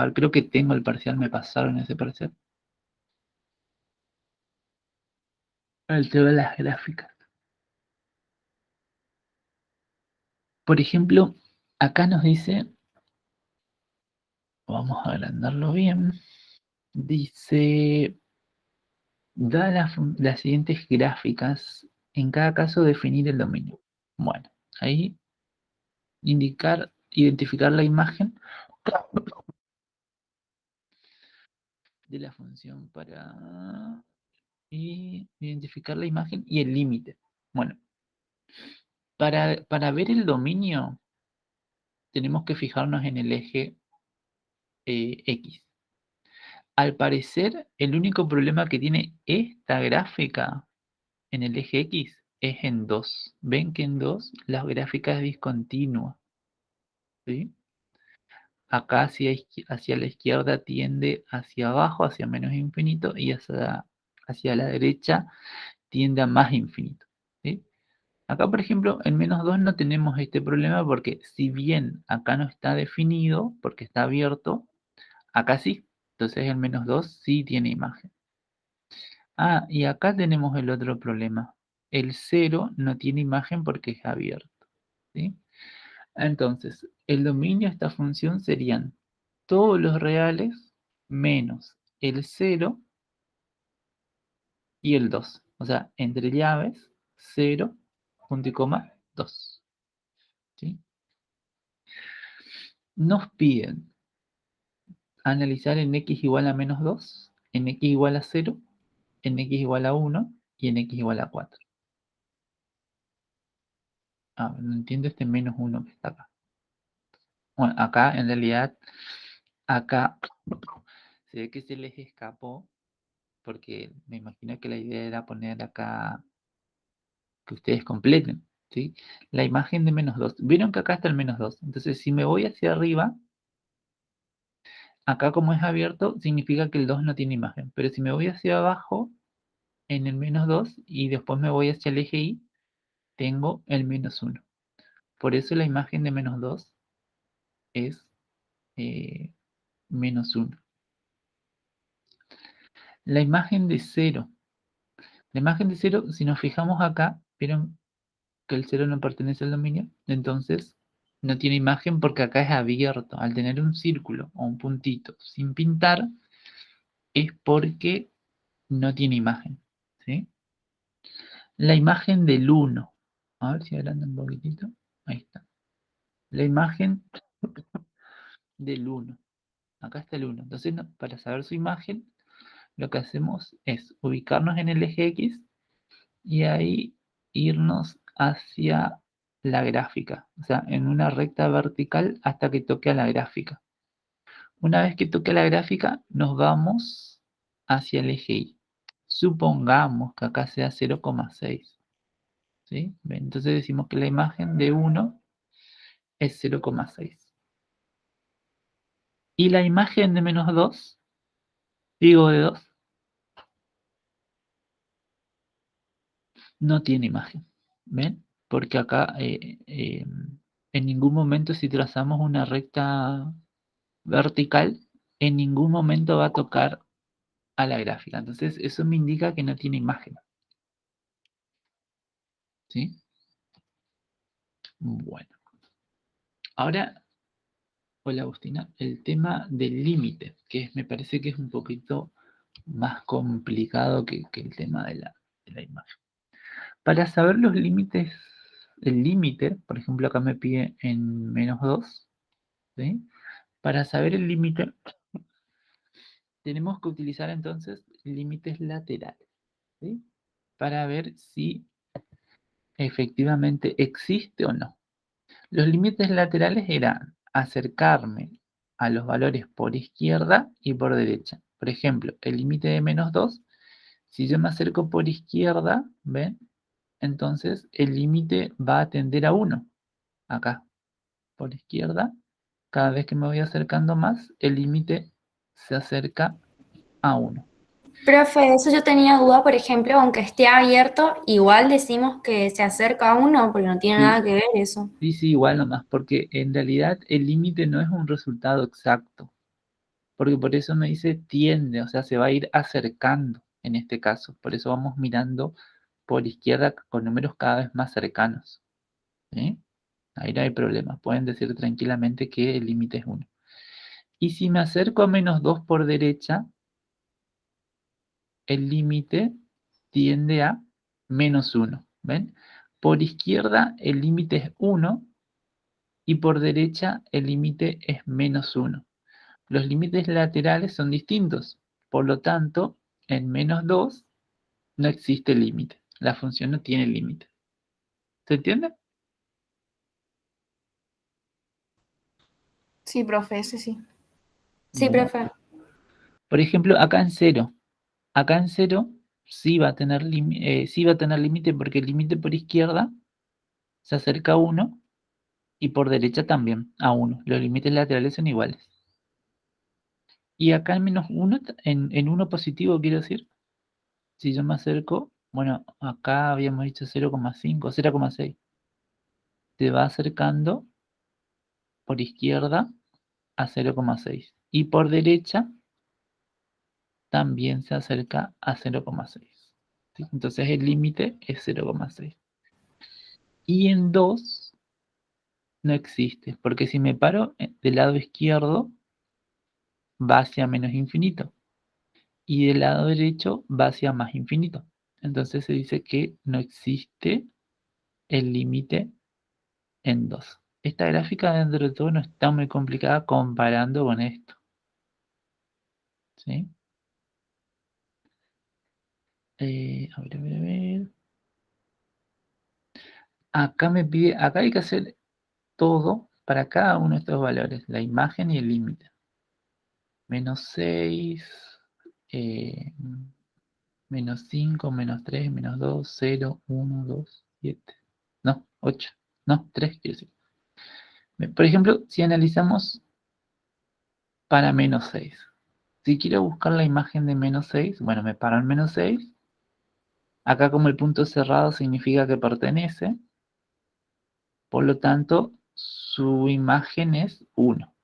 a ver, creo que tengo el parcial, me pasaron ese parcial. El tema de las gráficas. Por ejemplo, acá nos dice, vamos a agrandarlo bien, dice, da las siguientes gráficas, en cada caso definir el dominio. Bueno, ahí identificar la imagen de la función para identificar la imagen y el límite. Bueno, para ver el dominio tenemos que fijarnos en el eje X. Al parecer, el único problema que tiene esta gráfica en el eje X es en 2. Ven que en 2 la gráfica es discontinua. ¿Sí? Acá hacia la izquierda tiende hacia abajo, hacia menos infinito, y hacia la derecha tiende a más infinito. ¿Sí? Acá, por ejemplo, en menos 2 no tenemos este problema porque si bien acá no está definido, porque está abierto, acá sí. Entonces el menos 2 sí tiene imagen. Ah, y acá tenemos el otro problema. El 0 no tiene imagen porque es abierto. ¿Sí? Entonces, el dominio de esta función serían todos los reales menos el 0 y el 2. O sea, entre llaves, 0, punto y coma, 2. ¿Sí? Nos piden analizar en x igual a menos 2, en x igual a 0, en x igual a 1 y en x igual a 4. Ah, no entiendo este menos 1 que está acá. Bueno, acá en realidad, acá se ve que se les escapó, porque me imagino que la idea era poner acá que ustedes completen, ¿sí? La imagen de menos 2. Vieron que acá está el menos 2. Entonces, si me voy hacia arriba, acá como es abierto, significa que el 2 no tiene imagen. Pero si me voy hacia abajo, en el menos 2, y después me voy hacia el eje Y, tengo el menos 1. Por eso la imagen de menos 2 es menos 1. La imagen de 0. La imagen de 0, si nos fijamos acá, vieron que el 0 no pertenece al dominio, entonces no tiene imagen porque acá es abierto. Al tener un círculo o un puntito sin pintar, es porque no tiene imagen. ¿Sí? La imagen del 1. A ver si agranda un poquitito. Ahí está. La imagen del 1. Acá está el 1. Entonces, para saber su imagen, lo que hacemos es ubicarnos en el eje X y ahí irnos hacia la gráfica, o sea, en una recta vertical hasta que toque a la gráfica. Una vez que toque a la gráfica, nos vamos hacia el eje Y. Supongamos que acá sea 0,6. ¿Sí? Entonces decimos que la imagen de 1 es 0,6. Y la imagen de menos 2, digo de 2, no tiene imagen. ¿Ven? Porque acá en ningún momento si trazamos una recta vertical, en ningún momento va a tocar a la gráfica. Entonces eso me indica que no tiene imagen. ¿Sí? Bueno. Ahora, hola Agustina, el tema del límite, que me parece que es un poquito más complicado que el tema de la imagen. Para saber los límites, el límite, por ejemplo, acá me pide en menos 2, ¿sí? Para saber el límite, tenemos que utilizar entonces límites laterales, ¿sí? Para ver si efectivamente existe o no. Los límites laterales eran acercarme a los valores por izquierda y por derecha. Por ejemplo, el límite de menos 2, si yo me acerco por izquierda, ¿ven? Entonces el límite va a tender a 1. Acá, por izquierda, cada vez que me voy acercando más, el límite se acerca a 1. Profe, eso yo tenía duda, por ejemplo, aunque esté abierto, igual decimos que se acerca a uno, porque no tiene Sí, nada que ver eso. sí, igual nomás, porque en realidad el límite no es un resultado exacto. porque por eso me dice tiende, o sea, se va a ir acercando en este caso. Por eso vamos mirando por izquierda con números cada vez más cercanos. ¿Sí? Ahí no hay problema. Pueden decir tranquilamente que el límite es 1. Y si me acerco a menos 2 por derecha, el límite tiende a menos 1. ¿Ven? Por izquierda el límite es 1 y por derecha el límite es menos 1. Los límites laterales son distintos. Por lo tanto, en menos 2 no existe límite. La función no tiene límite. ¿Se entiende? Sí, profe, ese sí. Sí, Bueno. profe. Por ejemplo, acá en 0. Acá en 0 sí va a tener límite porque el límite por izquierda se acerca a 1 y por derecha también a 1. Los límites laterales son iguales. Y acá en menos 1, en 1 positivo quiero decir, si yo me acerco, bueno, acá habíamos dicho 0,5, 0,6. Se va acercando por izquierda a 0,6. Y por derecha también se acerca a 0,6. ¿Sí? Entonces el límite es 0,6. Y en 2 no existe, porque si me paro del lado izquierdo, va hacia menos infinito. Y del lado derecho va hacia más infinito. Entonces se dice que no existe el límite en 2. Esta gráfica dentro de todo no está muy complicada comparando con esto. ¿Sí? A ver, a ver, a ver. Acá me pide, acá hay que hacer todo para cada uno de estos valores, la imagen y el límite. Menos 6, menos 5, menos 3, menos 2, 0, 1, 2, 7. No, 8. No, 3 quiero decir. Por ejemplo, si analizamos para menos 6. Si quiero buscar la imagen de menos 6, bueno, me paro en menos 6. Acá como el punto cerrado significa que pertenece. Por lo tanto, su imagen es 1.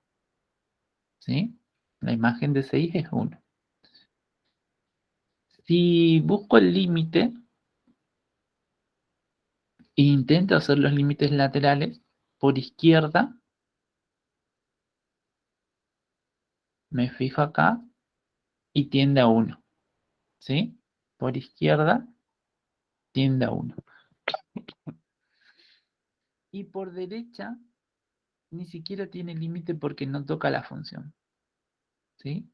¿Sí? La imagen de 6 es 1. Si busco el límite e intento hacer los límites laterales, por izquierda, me fijo acá y tiende a 1. ¿Sí? Por izquierda tiende a 1. Y por derecha ni siquiera tiene límite porque no toca la función. ¿Sí?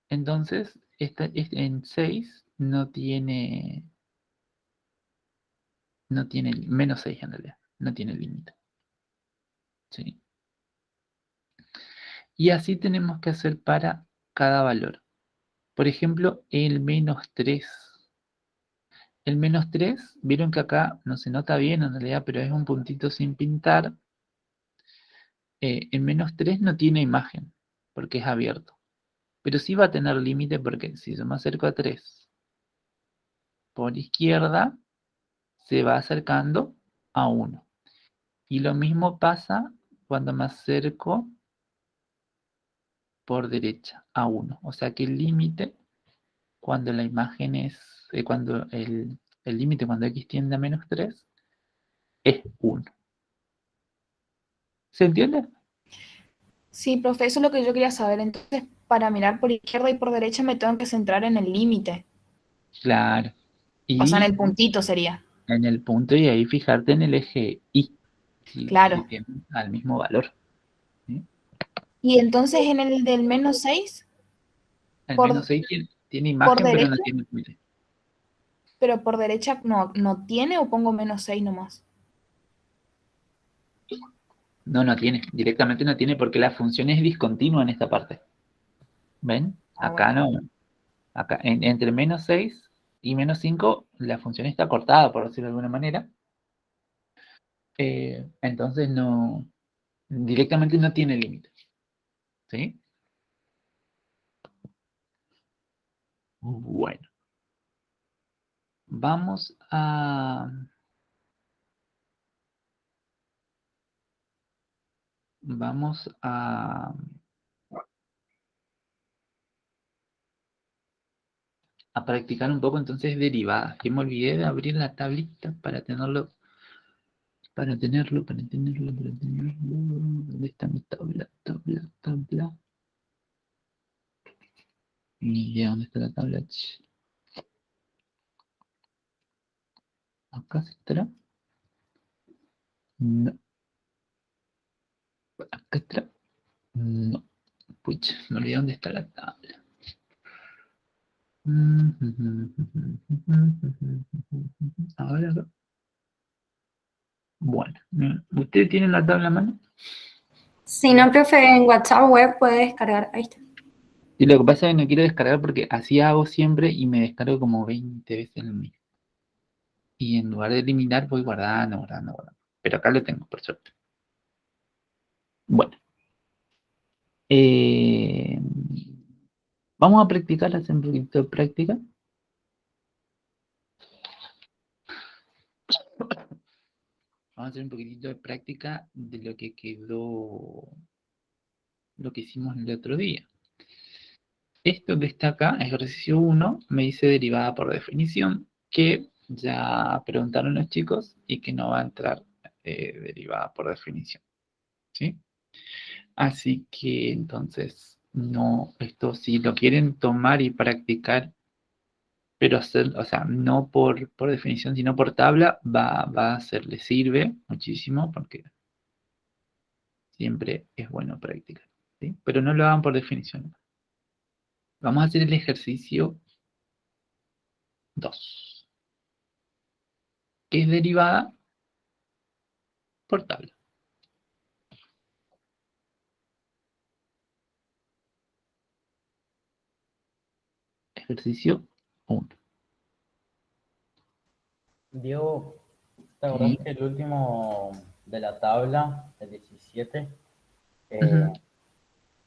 Entonces, en 6 no tiene menos 6 en realidad, no tiene límite. ¿Sí? Y así tenemos que hacer para cada valor. Por ejemplo, el menos 3. El menos 3, vieron que acá no se nota bien en realidad, pero es un puntito sin pintar. El menos 3 no tiene imagen, porque es abierto. Pero sí va a tener límite porque si yo me acerco a 3 por izquierda, se va acercando a 1. Y lo mismo pasa cuando me acerco por derecha a 1. O sea que el límite, cuando la imagen es, cuando el límite cuando x tiende a menos 3, es 1. ¿Se entiende? Sí, profe, eso es lo que yo quería saber. Entonces, para mirar por izquierda y por derecha me tengo que centrar en el límite. Claro. O sea, en Y el puntito sería. en el punto y ahí fijarte en el eje y, si Claro. tienen al mismo valor. ¿Sí? Y entonces en el del menos 6 El menos por, 6 tiene por imagen, pero no derecha, tiene límite. pero por derecha no tiene o pongo menos 6 nomás. No, no tiene. Directamente no tiene porque la función es discontinua en esta parte. ¿Ven? Ah, Acá bueno. no. Acá, entre menos 6 y menos 5, la función está cortada, por decirlo de alguna manera. Entonces no. Directamente no tiene límite. ¿Sí? Bueno. Vamos a. Vamos a a practicar un poco entonces derivadas. Que me olvidé de abrir la tablita para tenerlo. ¿Dónde está mi tabla? Ni idea dónde está la tabla. ¿Acá estará? No. ¿Acá estará? No. Pucha, me olvidé dónde está la tabla. Ahora, bueno, ¿ustedes tienen la tabla a mano? Si no, profe, en WhatsApp web puede descargar. Ahí está. Y lo que pasa es que no quiero descargar porque así hago siempre y me descargo como 20 veces el mismo. Y en lugar de eliminar voy guardando. Pero acá lo tengo, por suerte. Bueno. Vamos a practicar, hacer un poquito de práctica. Vamos a hacer un poquitito de práctica de lo que quedó, lo que hicimos el otro día. Esto que está acá, ejercicio 1, me dice derivada por definición, que ya preguntaron los chicos y que no va a entrar derivada por definición. ¿Sí? Así que entonces, no, esto si lo quieren tomar y practicar, pero hacer, o sea, no por definición, sino por tabla, va a ser, les sirve muchísimo porque siempre es bueno practicar. ¿Sí? Pero no lo hagan por definición. Vamos a hacer el ejercicio 2, que es derivada por tabla. Ejercicio 1. Diego, ¿te acordás ¿Sí? que el último de la tabla, el 17, Ujú.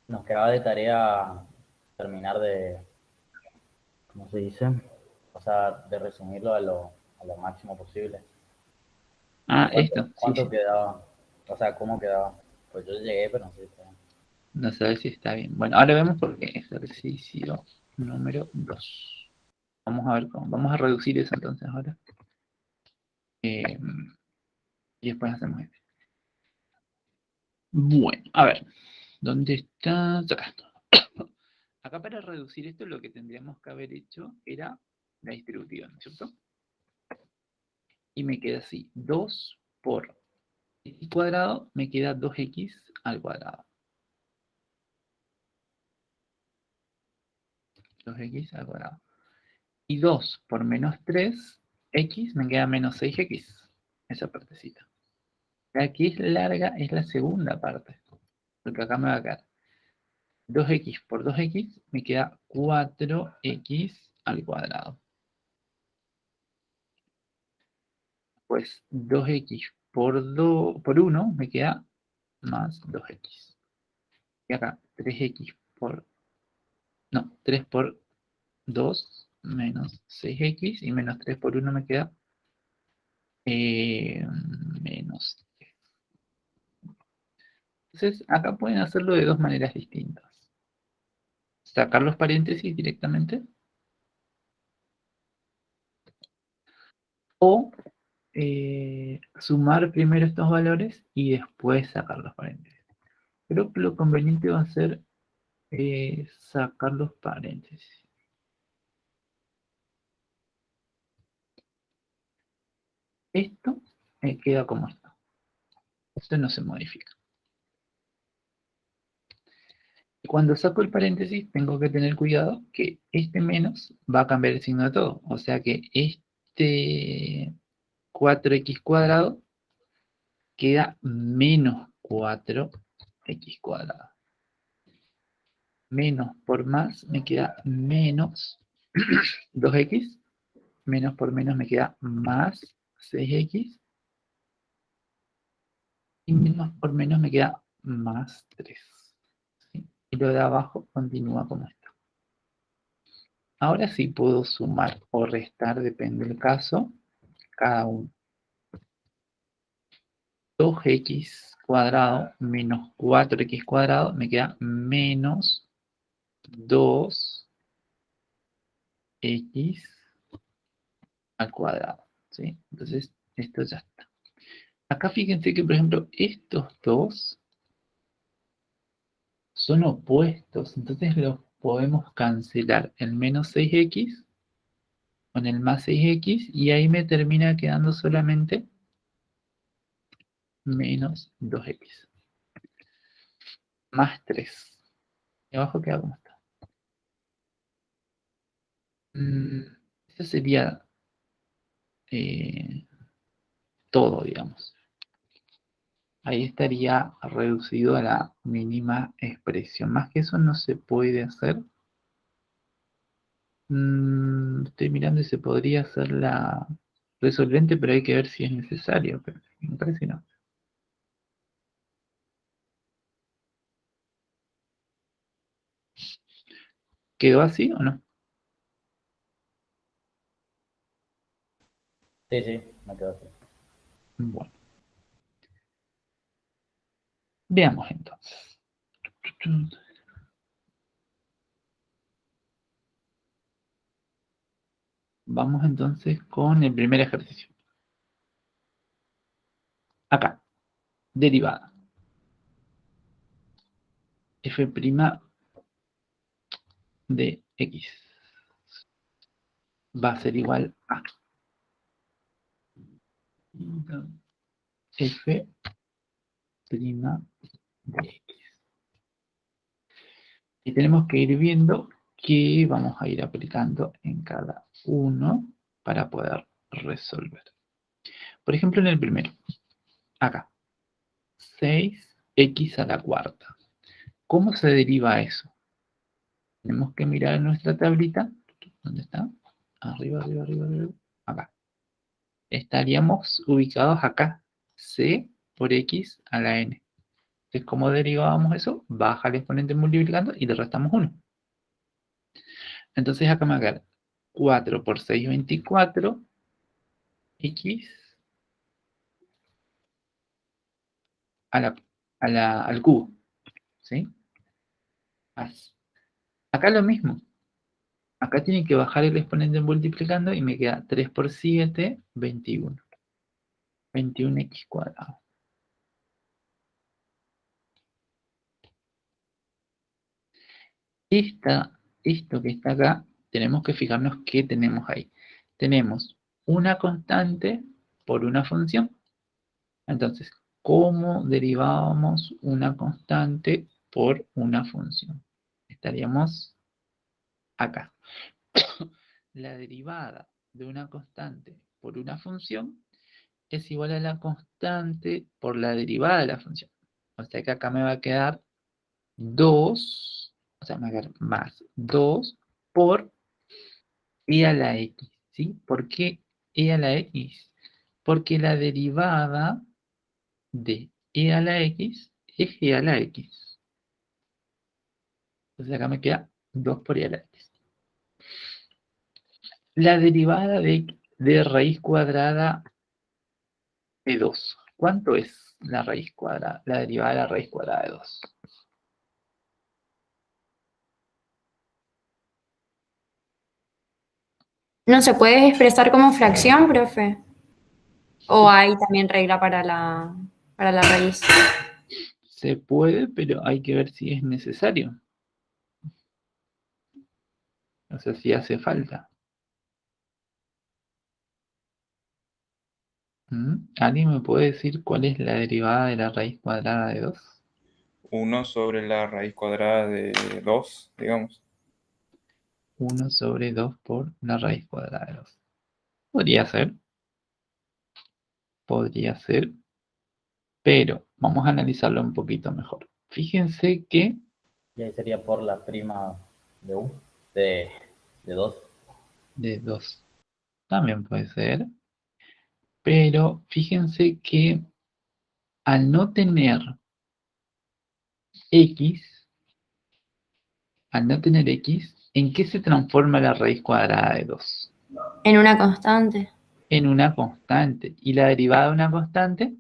nos quedaba de tarea terminar de, ¿cómo se dice? O sea, de resumirlo a lo máximo posible. Ah, ¿Cuánto, esto, sí, cuánto sí. quedaba? O sea, ¿cómo quedaba? Pues yo llegué, pero no sé si está bien. No sé si está bien. Bueno, ahora vemos por qué. Ejercicio número 2. Vamos a ver cómo. Vamos a reducir eso entonces ahora. Y después hacemos esto. Bueno, a ver. ¿Dónde está? Acá. Acá para reducir esto lo que tendríamos que haber hecho era la distributiva, ¿no es cierto? Y me queda así. 2 por x cuadrado me queda 2x al cuadrado. 2x al cuadrado. Y 2 por menos 3, x me queda menos 6x. Esa partecita. La que es larga es la segunda parte. Porque acá me va a quedar 2x por 2x me queda 4x al cuadrado. Pues 2x por 1 me queda más 2x. Y acá 3x por... No, 3 por 2 menos 6x y menos 3 por 1 me queda menos. Entonces, acá pueden hacerlo de dos maneras distintas. Sacar los paréntesis directamente o sumar primero estos valores y después sacar los paréntesis. Creo que lo conveniente va a ser sacar los paréntesis. Esto queda como esto. Esto no se modifica. Cuando saco el paréntesis, tengo que tener cuidado que este menos va a cambiar el signo de todo. O sea que este 4x cuadrado queda menos 4x cuadrado. Menos por más me queda menos 2x. Menos por menos me queda más 6x. Y menos por menos me queda más 3. ¿Sí? Y lo de abajo continúa como esto. Ahora sí puedo sumar o restar, depende del caso, cada uno. 2x cuadrado menos 4x cuadrado me queda menos 2x x al cuadrado, ¿sí? Entonces, esto ya está. Acá fíjense que, por ejemplo, estos dos son opuestos, entonces los podemos cancelar el menos 6x con el más 6x y ahí me termina quedando solamente menos 2x más 3. Y abajo queda como está. Eso sería todo, digamos. Ahí estaría reducido a la mínima expresión. Más que eso no se puede hacer. Estoy mirando y se podría hacer la resolvente, pero hay que ver si es necesario. Pero me parece que no. ¿Quedó así o no? Sí, me quedo así. Bueno. Veamos entonces. Vamos entonces con el primer ejercicio. Acá, derivada. F' de x va a ser igual a F' de x. Y tenemos que ir viendo qué vamos a ir aplicando en cada uno para poder resolver. Por ejemplo, en el primero, acá, 6x a la cuarta. ¿Cómo se deriva eso? Tenemos que mirar en nuestra tablita. ¿Dónde está? Arriba. Acá. Estaríamos ubicados acá. C por x a la n. Entonces, ¿cómo derivábamos eso? Baja el exponente multiplicando y le restamos 1. Entonces acá me va a quedar 4 por 6, 24, x al cubo, ¿sí? Acá lo mismo. Acá tiene que bajar el exponente multiplicando y me queda 3 por 7, 21. 21x cuadrado. Esto que está acá, tenemos que fijarnos qué tenemos ahí. Tenemos una constante por una función. Entonces, ¿cómo derivábamos una constante por una función? Estaríamos acá. La derivada de una constante por una función es igual a la constante por la derivada de la función. O sea que acá me va a quedar 2, o sea, me va a quedar más 2 por e a la x, ¿sí? ¿Por qué e a la x? Porque la derivada de e a la x es e a la x. Entonces acá me queda 2 por e a la x. La derivada de raíz cuadrada de 2. ¿Cuánto es la raíz cuadrada? La derivada de la raíz cuadrada de 2. ¿No se puede expresar como fracción, profe? ¿O hay también regla para la raíz? Se puede, pero hay que ver si es necesario. O sea, si hace falta. ¿Alguien me puede decir cuál es la derivada de la raíz cuadrada de 2? 1 sobre la raíz cuadrada de 2, digamos. 1 sobre 2 por la raíz cuadrada de 2. Podría ser, pero vamos a analizarlo un poquito mejor. Fíjense que Y ahí sería por la prima de U, de 2. de 2 también puede ser, pero fíjense que al no tener x, ¿en qué se transforma la raíz cuadrada de 2? En una constante. En una constante. ¿Y la derivada de una constante?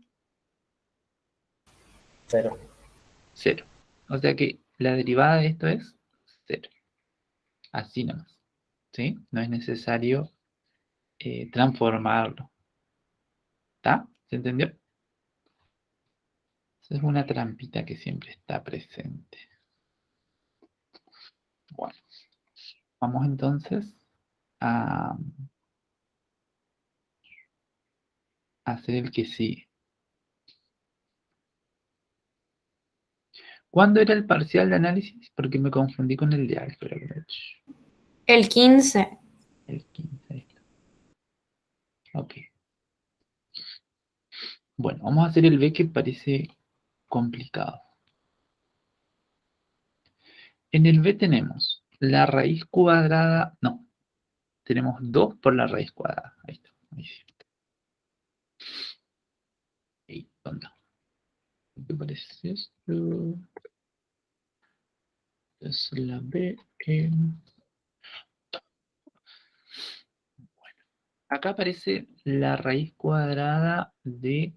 0. 0. O sea que la derivada de esto es 0. Así nomás. ¿sí? No es necesario transformarlo. ¿Está? ¿Se entendió? Esa es una trampita que siempre está presente. Bueno, vamos entonces a hacer el que sigue. ¿Cuándo era el parcial de análisis? Porque me confundí con el de álgebra. El 15. El 15. Ahí está. Ok. Bueno, vamos a hacer el B que parece complicado. En el B tenemos la raíz cuadrada. No, tenemos 2 por la raíz cuadrada. Ahí está. Ahí sí. Ahí, ¿dónde? ¿Qué parece esto? Es la B. Acá aparece la raíz cuadrada de...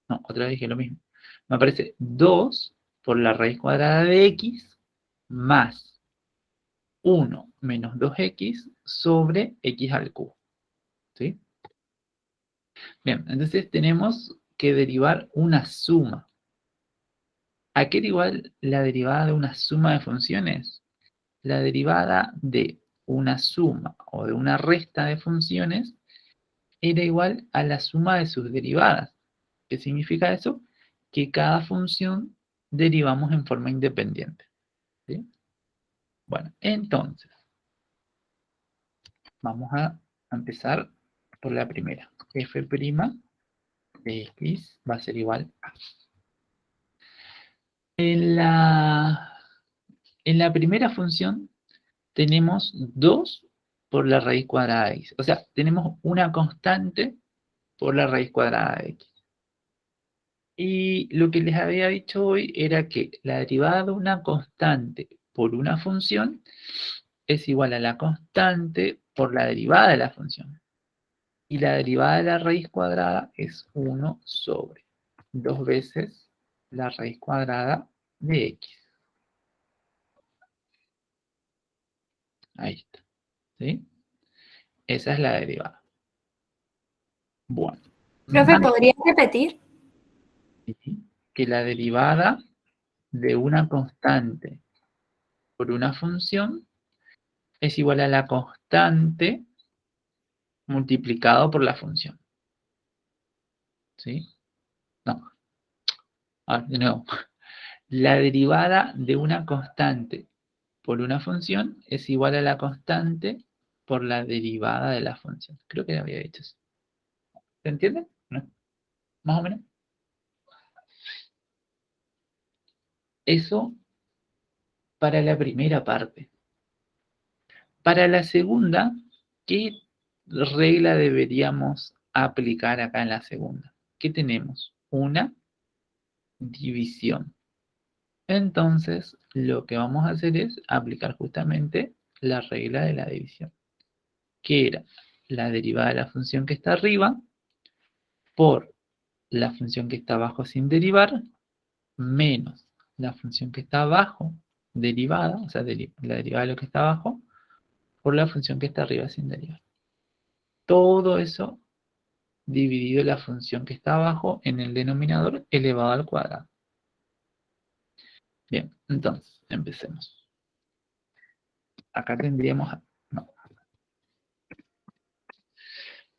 No, otra vez dije lo mismo. Me aparece 2 por la raíz cuadrada de x más 1 menos 2x sobre x al cubo. ¿Sí? Bien, entonces tenemos que derivar una suma. ¿A qué era igual la derivada de una suma de funciones? La derivada de una suma o de una resta de funciones era igual a la suma de sus derivadas. ¿Qué significa eso? Que cada función derivamos en forma independiente. ¿Sí? Bueno, entonces, vamos a empezar por la primera. F' de x va a ser igual a. En la primera función tenemos 2 por la raíz cuadrada de x. O sea, tenemos una constante por la raíz cuadrada de x. Y lo que les había dicho hoy era que la derivada de una constante por una función es igual a la constante por la derivada de la función. Y la derivada de la raíz cuadrada es 1 sobre 2 veces la raíz cuadrada de x. Ahí está. ¿Sí? Esa es la derivada. Bueno. Profe, ¿podría repetir? Que la derivada de una constante por una función es igual a la constante multiplicado por la función. ¿Sí? No. De nuevo. La derivada de una constante por una función es igual a la constante por la derivada de la función. Creo que había dicho eso. ¿Se entiende? ¿No? ¿Más o menos? Eso para la primera parte. Para la segunda, ¿qué regla deberíamos aplicar acá en la segunda? ¿Qué tenemos? Una división. Entonces, lo que vamos a hacer es aplicar justamente la regla de la división, que era la derivada de la función que está arriba por la función que está abajo sin derivar, menos la función que está abajo derivada, o sea, la derivada de lo que está abajo, por la función que está arriba sin derivar. Todo eso dividido la función que está abajo en el denominador elevado al cuadrado. Bien, entonces, empecemos. Acá tendríamos... No.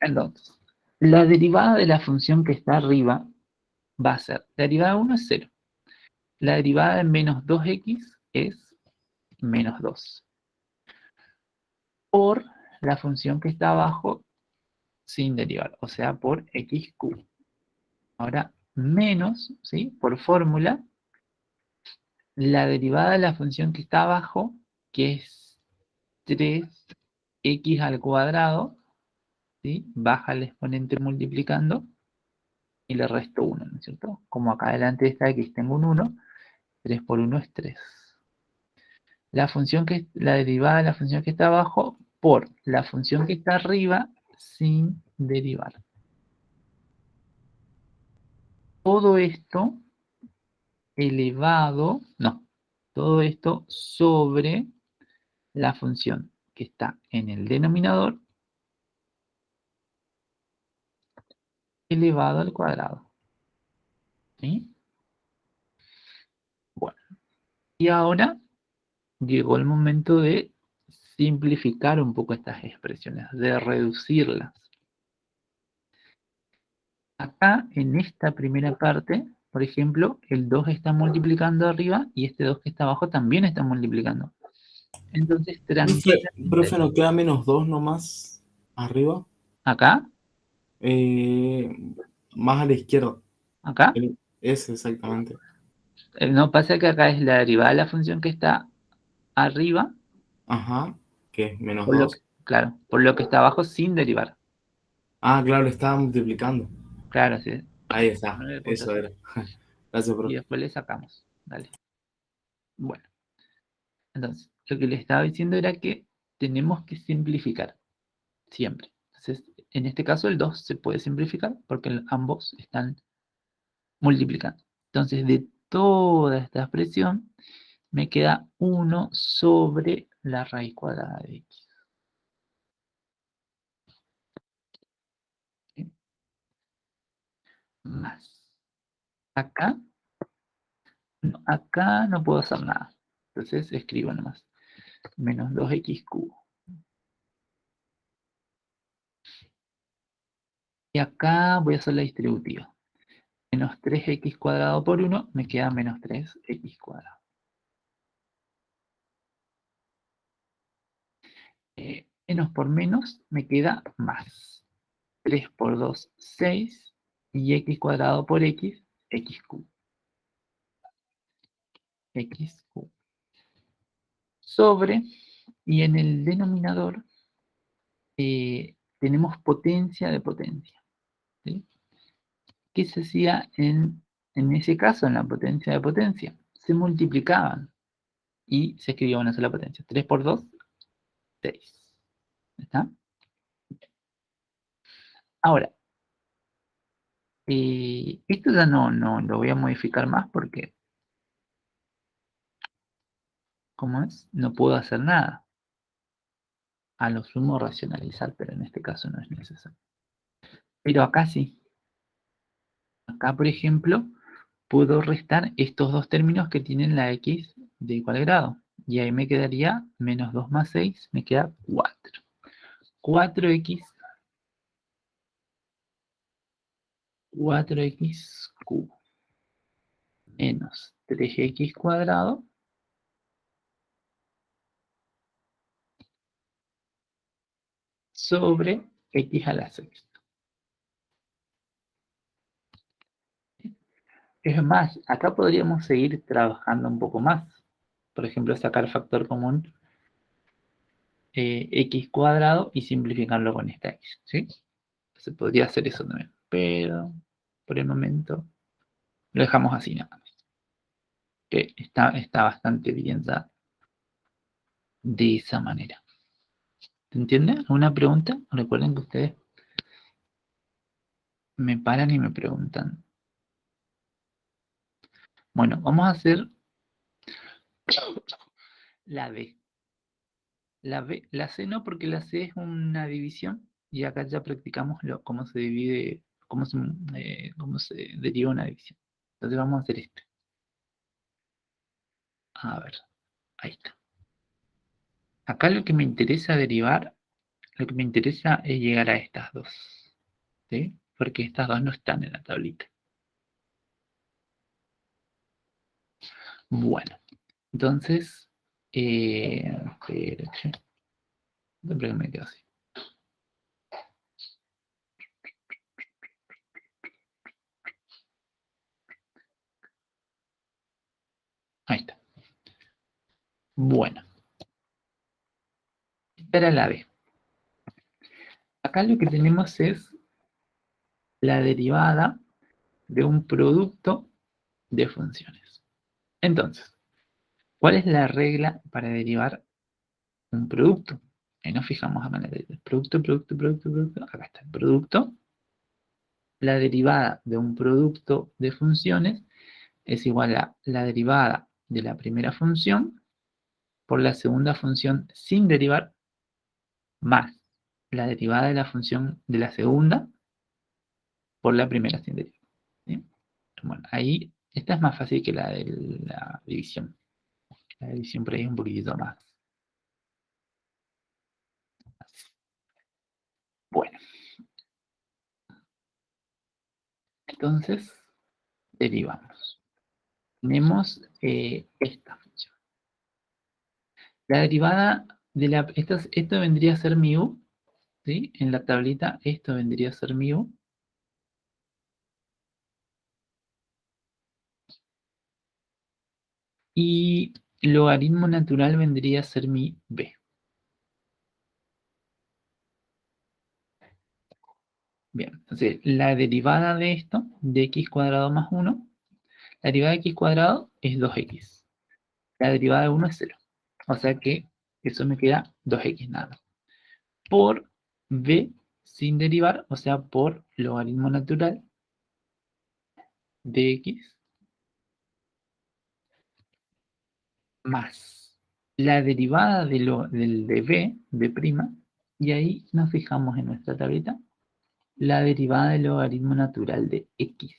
Entonces, la derivada de la función que está arriba va a ser, la derivada de 1 es 0. La derivada de menos 2x es menos 2. Por la función que está abajo sin derivar, o sea, por x cubo. Ahora, menos, ¿sí? Por fórmula, la derivada de la función que está abajo, que es 3x al cuadrado, ¿sí? Baja el exponente multiplicando y le resto 1, ¿no es cierto? Como acá adelante de esta x tengo un 1, 3 por 1 es 3. La derivada de la función que está abajo por la función que está arriba sin derivar. Todo esto elevado, no, todo esto sobre la función que está en el denominador elevado al cuadrado. ¿Sí? Bueno, y ahora llegó el momento de simplificar un poco estas expresiones, de reducirlas. Acá, en esta primera parte, por ejemplo, el 2 está multiplicando arriba y este 2 que está abajo también está multiplicando. Entonces, Profe, ¿no queda -2 nomás arriba? acá, Más a la izquierda. acá, Ese exactamente. no pasa que acá es la derivada de la función que está arriba, Ajá, que es por lo -2. claro, por lo que está abajo sin derivar. Ah, claro, lo estaba multiplicando. Claro, sí. Ahí está, 9,6. eso era. Gracias, Y profe. después le sacamos. Dale. Bueno, entonces, lo que le estaba diciendo era que tenemos que simplificar siempre. Entonces, en este caso el 2 se puede simplificar porque ambos están multiplicando. Entonces, de toda esta expresión, me queda 1 sobre la raíz cuadrada de x. ¿Sí? Más. Acá no puedo hacer nada. Entonces escribo nomás. Menos 2x cubo. Y acá voy a hacer la distributiva. Menos 3x cuadrado por 1 me queda menos 3x cuadrado. Menos por menos me queda más. 3 por 2, 6. Y x cuadrado por x, x cubo. X cubo. Sobre, y en el denominador tenemos potencia de potencia. ¿Sí? ¿Qué se hacía en ese caso, en la potencia de potencia? Se multiplicaban y se escribía una sola potencia. 3 por 2, 6. ¿Está? Ahora, esto ya no lo voy a modificar más porque, ¿cómo es? No puedo hacer nada. A lo sumo racionalizar, pero en este caso no es necesario. Pero acá sí. Acá, por ejemplo, puedo restar estos dos términos que tienen la x de igual grado. Y ahí me quedaría menos 2 más 6, me queda 4. 4x cubo menos 3x cuadrado sobre x a la sexta. Es más, acá podríamos seguir trabajando un poco más. Por ejemplo, sacar factor común x cuadrado y simplificarlo con esta x, ¿sí? Se podría hacer eso también, pero por el momento lo dejamos así nada más. Que está bastante bien ya de esa manera. ¿Se entiende? ¿Alguna pregunta? Recuerden que ustedes me paran y me preguntan. Bueno, vamos a hacer la D. La C no, porque la C es una división y acá ya practicamos cómo se divide, cómo se deriva una división. Entonces vamos a hacer esto. A ver, ahí está. Acá lo que me interesa derivar, lo que me interesa es llegar a estas dos. ¿Sí? Porque estas dos no están en la tablita. Bueno, entonces, siempre me quedo así. Ahí está. Bueno. Esta era la B. Acá lo que tenemos es la derivada de un producto de funciones. Entonces, ¿cuál es la regla para derivar un producto? Ahí nos fijamos acá en la regla. Producto. Acá está el producto. La derivada de un producto de funciones es igual a la derivada de la primera función por la segunda función sin derivar más la derivada de la función de la segunda por la primera sin derivada. ¿Sí? Bueno, ahí esta es más fácil que la de la división. La división por ahí es un poquitito más. Bueno, entonces derivamos. Tenemos esta función. La derivada de la... Esto vendría a ser mi u, ¿sí? En la tablita esto vendría a ser mi u. Y logaritmo natural vendría a ser mi b. Bien, entonces la derivada de esto, de x cuadrado más 1, la derivada de x cuadrado es 2x. La derivada de 1 es 0. O sea que eso me queda 2x nada más. Por b sin derivar, o sea, por logaritmo natural de x más la derivada del de b, b', y ahí nos fijamos en nuestra tablita, la derivada del logaritmo natural de x.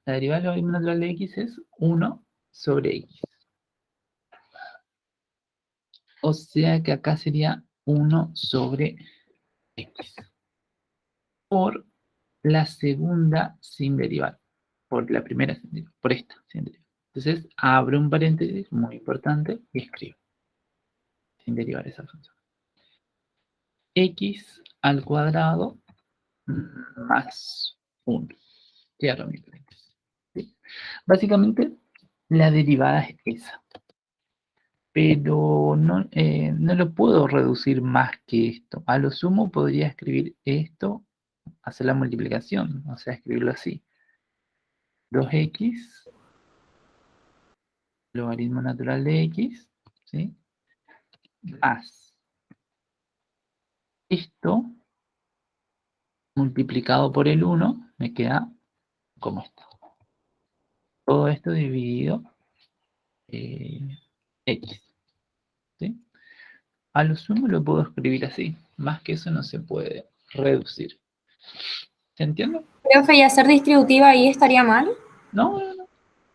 La derivada del logaritmo natural de x es 1 sobre x. O sea que acá sería 1 sobre x. Por la segunda sin derivar. Por la primera sin derivar. Por esta sin derivar. Entonces, abro un paréntesis muy importante y escribo. Sin derivar esa función. X al cuadrado más 1. Cierro mi paréntesis. ¿Sí? Básicamente, la derivada es esa. Pero no lo puedo reducir más que esto. A lo sumo podría escribir esto, hacer la multiplicación, o sea, escribirlo así. 2x, logaritmo natural de x, ¿sí? Más esto multiplicado por el 1 me queda como esto. Todo esto dividido x. ¿Sí? A lo sumo lo puedo escribir así. Más que eso no se puede reducir. ¿Se entiende? Profe, ¿y hacer distributiva ahí estaría mal? No.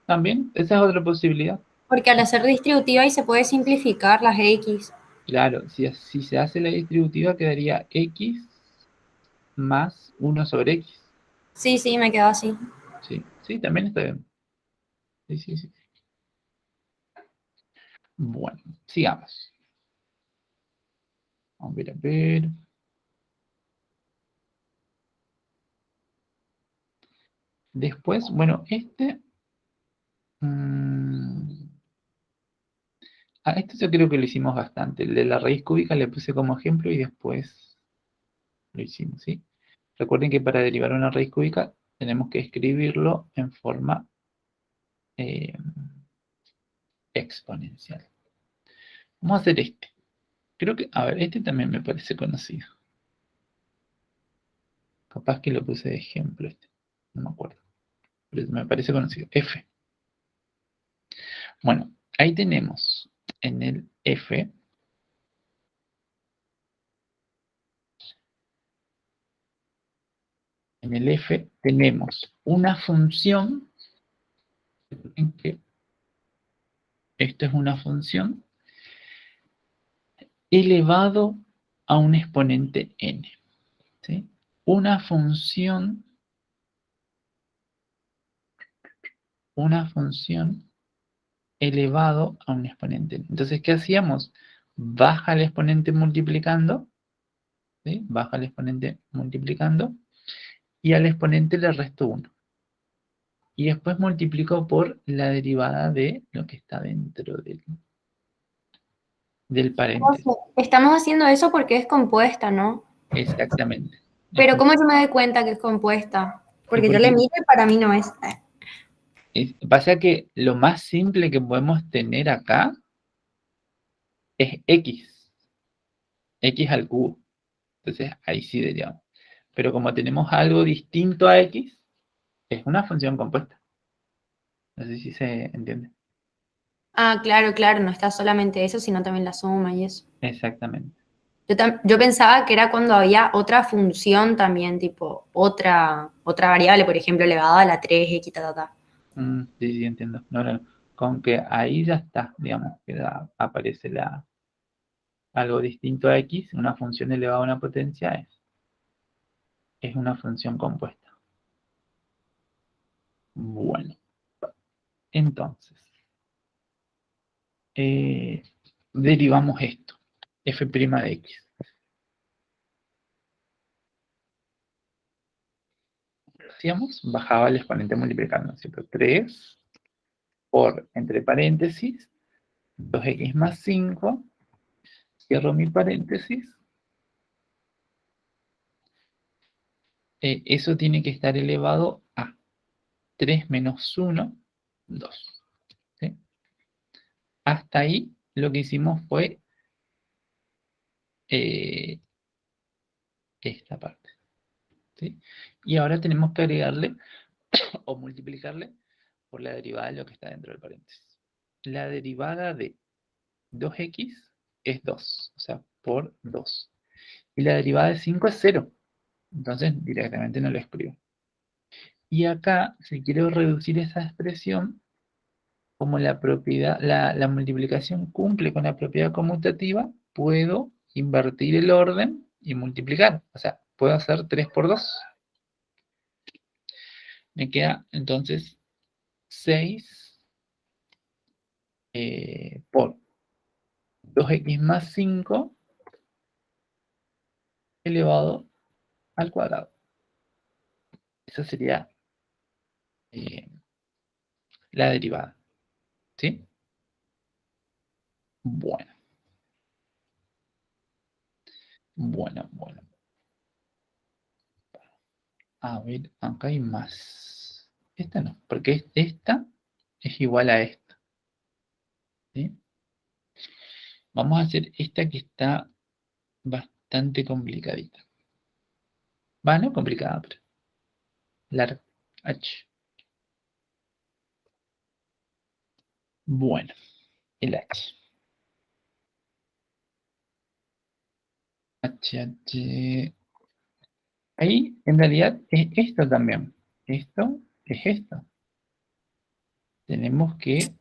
También, esa es otra posibilidad. Porque al hacer distributiva ahí se puede simplificar las x. Claro, si se hace la distributiva quedaría x más 1 sobre x. Sí, me quedó así. Sí, también está bien. Sí. Bueno, sigamos. Vamos a ver. Después, bueno, este yo creo que lo hicimos bastante. El de la raíz cúbica le puse como ejemplo y después lo hicimos, ¿sí? Recuerden que para derivar una raíz cúbica tenemos que escribirlo en forma exponencial. Vamos a hacer este. Creo que, a ver, este también me parece conocido. Capaz que lo puse de ejemplo este. No me acuerdo. Pero me parece conocido. F. Bueno, ahí tenemos en el F. En el F tenemos una función. En que esto es una función elevado a un exponente n. ¿Sí? Una función elevado a un exponente n. Entonces, ¿qué hacíamos? Baja el exponente multiplicando, ¿sí? Baja el exponente multiplicando, y al exponente le resto 1. Y después multiplico por la derivada de lo que está dentro del paréntesis. Estamos haciendo eso porque es compuesta, ¿no? Exactamente. Pero ¿cómo yo me doy cuenta que es compuesta? Porque yo le miro y para mí no es. Pasa que lo más simple que podemos tener acá es x. X al cubo. Entonces ahí sí derivamos. Pero como tenemos algo distinto a x, es una función compuesta. No sé si se entiende. Ah, claro, no está solamente eso, sino también la suma y eso. Exactamente. Yo pensaba que era cuando había otra función también, tipo otra variable, por ejemplo, elevada a la 3x, ta, ta, ta. Sí, sí, entiendo. No, no, con que ahí ya está, digamos, que aparece algo distinto a x, una función elevada a una potencia es una función compuesta. Bueno, entonces, derivamos esto, f' de x. Hacíamos, bajaba el exponente multiplicando, ¿cierto? 3 por, entre paréntesis, 2x más 5, cierro mi paréntesis. Eso tiene que estar elevado a 3 menos 1, 2. ¿Sí? Hasta ahí lo que hicimos fue esta parte. ¿Sí? Y ahora tenemos que agregarle o multiplicarle por la derivada de lo que está dentro del paréntesis. La derivada de 2x es 2, o sea, por 2. Y la derivada de 5 es 0. Entonces directamente no lo escribo. Y acá, si quiero reducir esa expresión, como la propiedad, la multiplicación cumple con la propiedad conmutativa, puedo invertir el orden y multiplicar. O sea, puedo hacer 3 por 2. Me queda entonces 6 por 2x más 5 elevado al cuadrado. Esa sería la derivada. ¿Sí? Bueno. Bueno. A ver, acá hay más. Esta no, porque esta es igual a esta. ¿Sí? Vamos a hacer esta que está bastante complicadita. Va, no complicada, pero larga. H. Bueno, el H. H. Ahí, en realidad, es esto también. Esto es esto. Tenemos que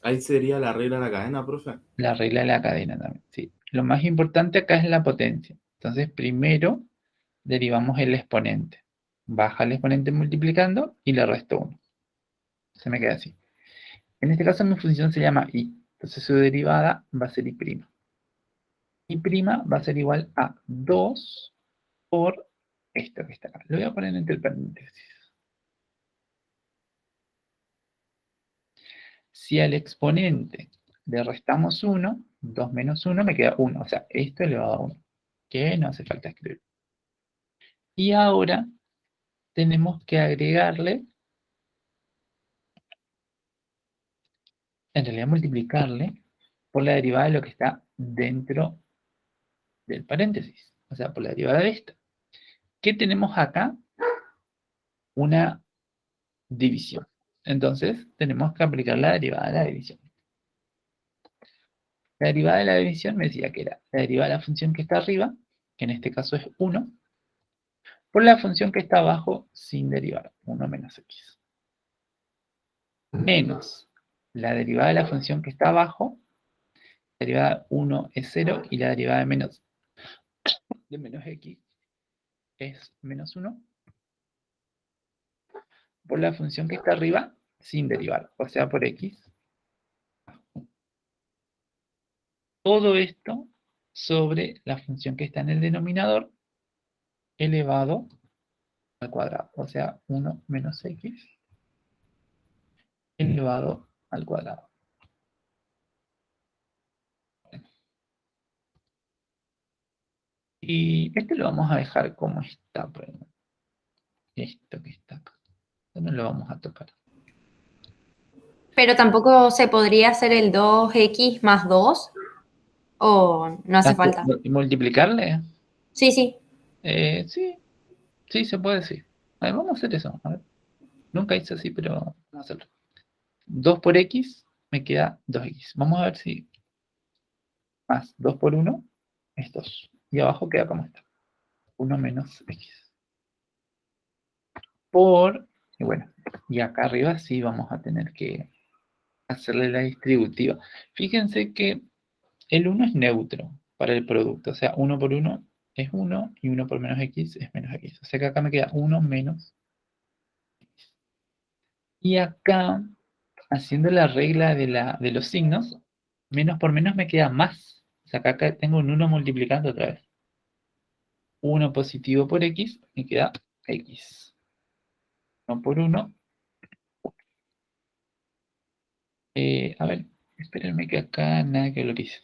Ahí sería la regla de la cadena, profe. la regla de la cadena también. Sí. Lo más importante acá es la potencia. Entonces, primero derivamos el exponente. Baja el exponente multiplicando y le resto 1. Se me queda así. En este caso mi función se llama y. Entonces su derivada va a ser y'. Y' va a ser igual a 2 por esto que está acá. Lo voy a poner entre paréntesis. Si al exponente le restamos 1, 2 menos 1 me queda 1. O sea, esto elevado a 1. Que no hace falta escribir. Y ahora tenemos que agregarle, en realidad multiplicarle, por la derivada de lo que está dentro del paréntesis. O sea, por la derivada de esta. ¿Qué tenemos acá? Una división. Entonces, tenemos que aplicar la derivada de la división. La derivada de la división me decía que era la derivada de la función que está arriba, que en este caso es 1, por la función que está abajo sin derivar, 1 menos x. Menos la derivada de la función que está abajo, la derivada de 1 es 0 y la derivada de menos x es menos 1, por la función que está arriba sin derivar, o sea, por x. Todo esto sobre la función que está en el denominador elevado al cuadrado, o sea, 1 menos x elevado al cuadrado. Y este lo vamos a dejar como está, pues, esto que está acá. Esto no lo vamos a tocar. Pero tampoco se podría hacer el 2x más 2, o no hace falta. ¿Multiplicarle? Sí, sí. Sí, se puede decir. A ver, vamos a hacer eso. A ver. Nunca hice así, pero vamos a hacerlo. 2 por x me queda 2x. Vamos a ver si más 2 por 1 es 2. y abajo queda como está. 1 menos x. Y bueno, y acá arriba sí vamos a tener que hacerle la distributiva. Fíjense que el 1 es neutro para el producto, o sea, 1 por 1 es 1 y 1 por menos x es menos x. O sea que acá me queda 1 menos. Y acá, haciendo la regla de los signos, menos por menos me queda más. O sea, acá tengo un 1 multiplicando otra vez. 1 positivo por x, me queda x. 1 por 1. A ver, espérenme que acá nada que lo hice.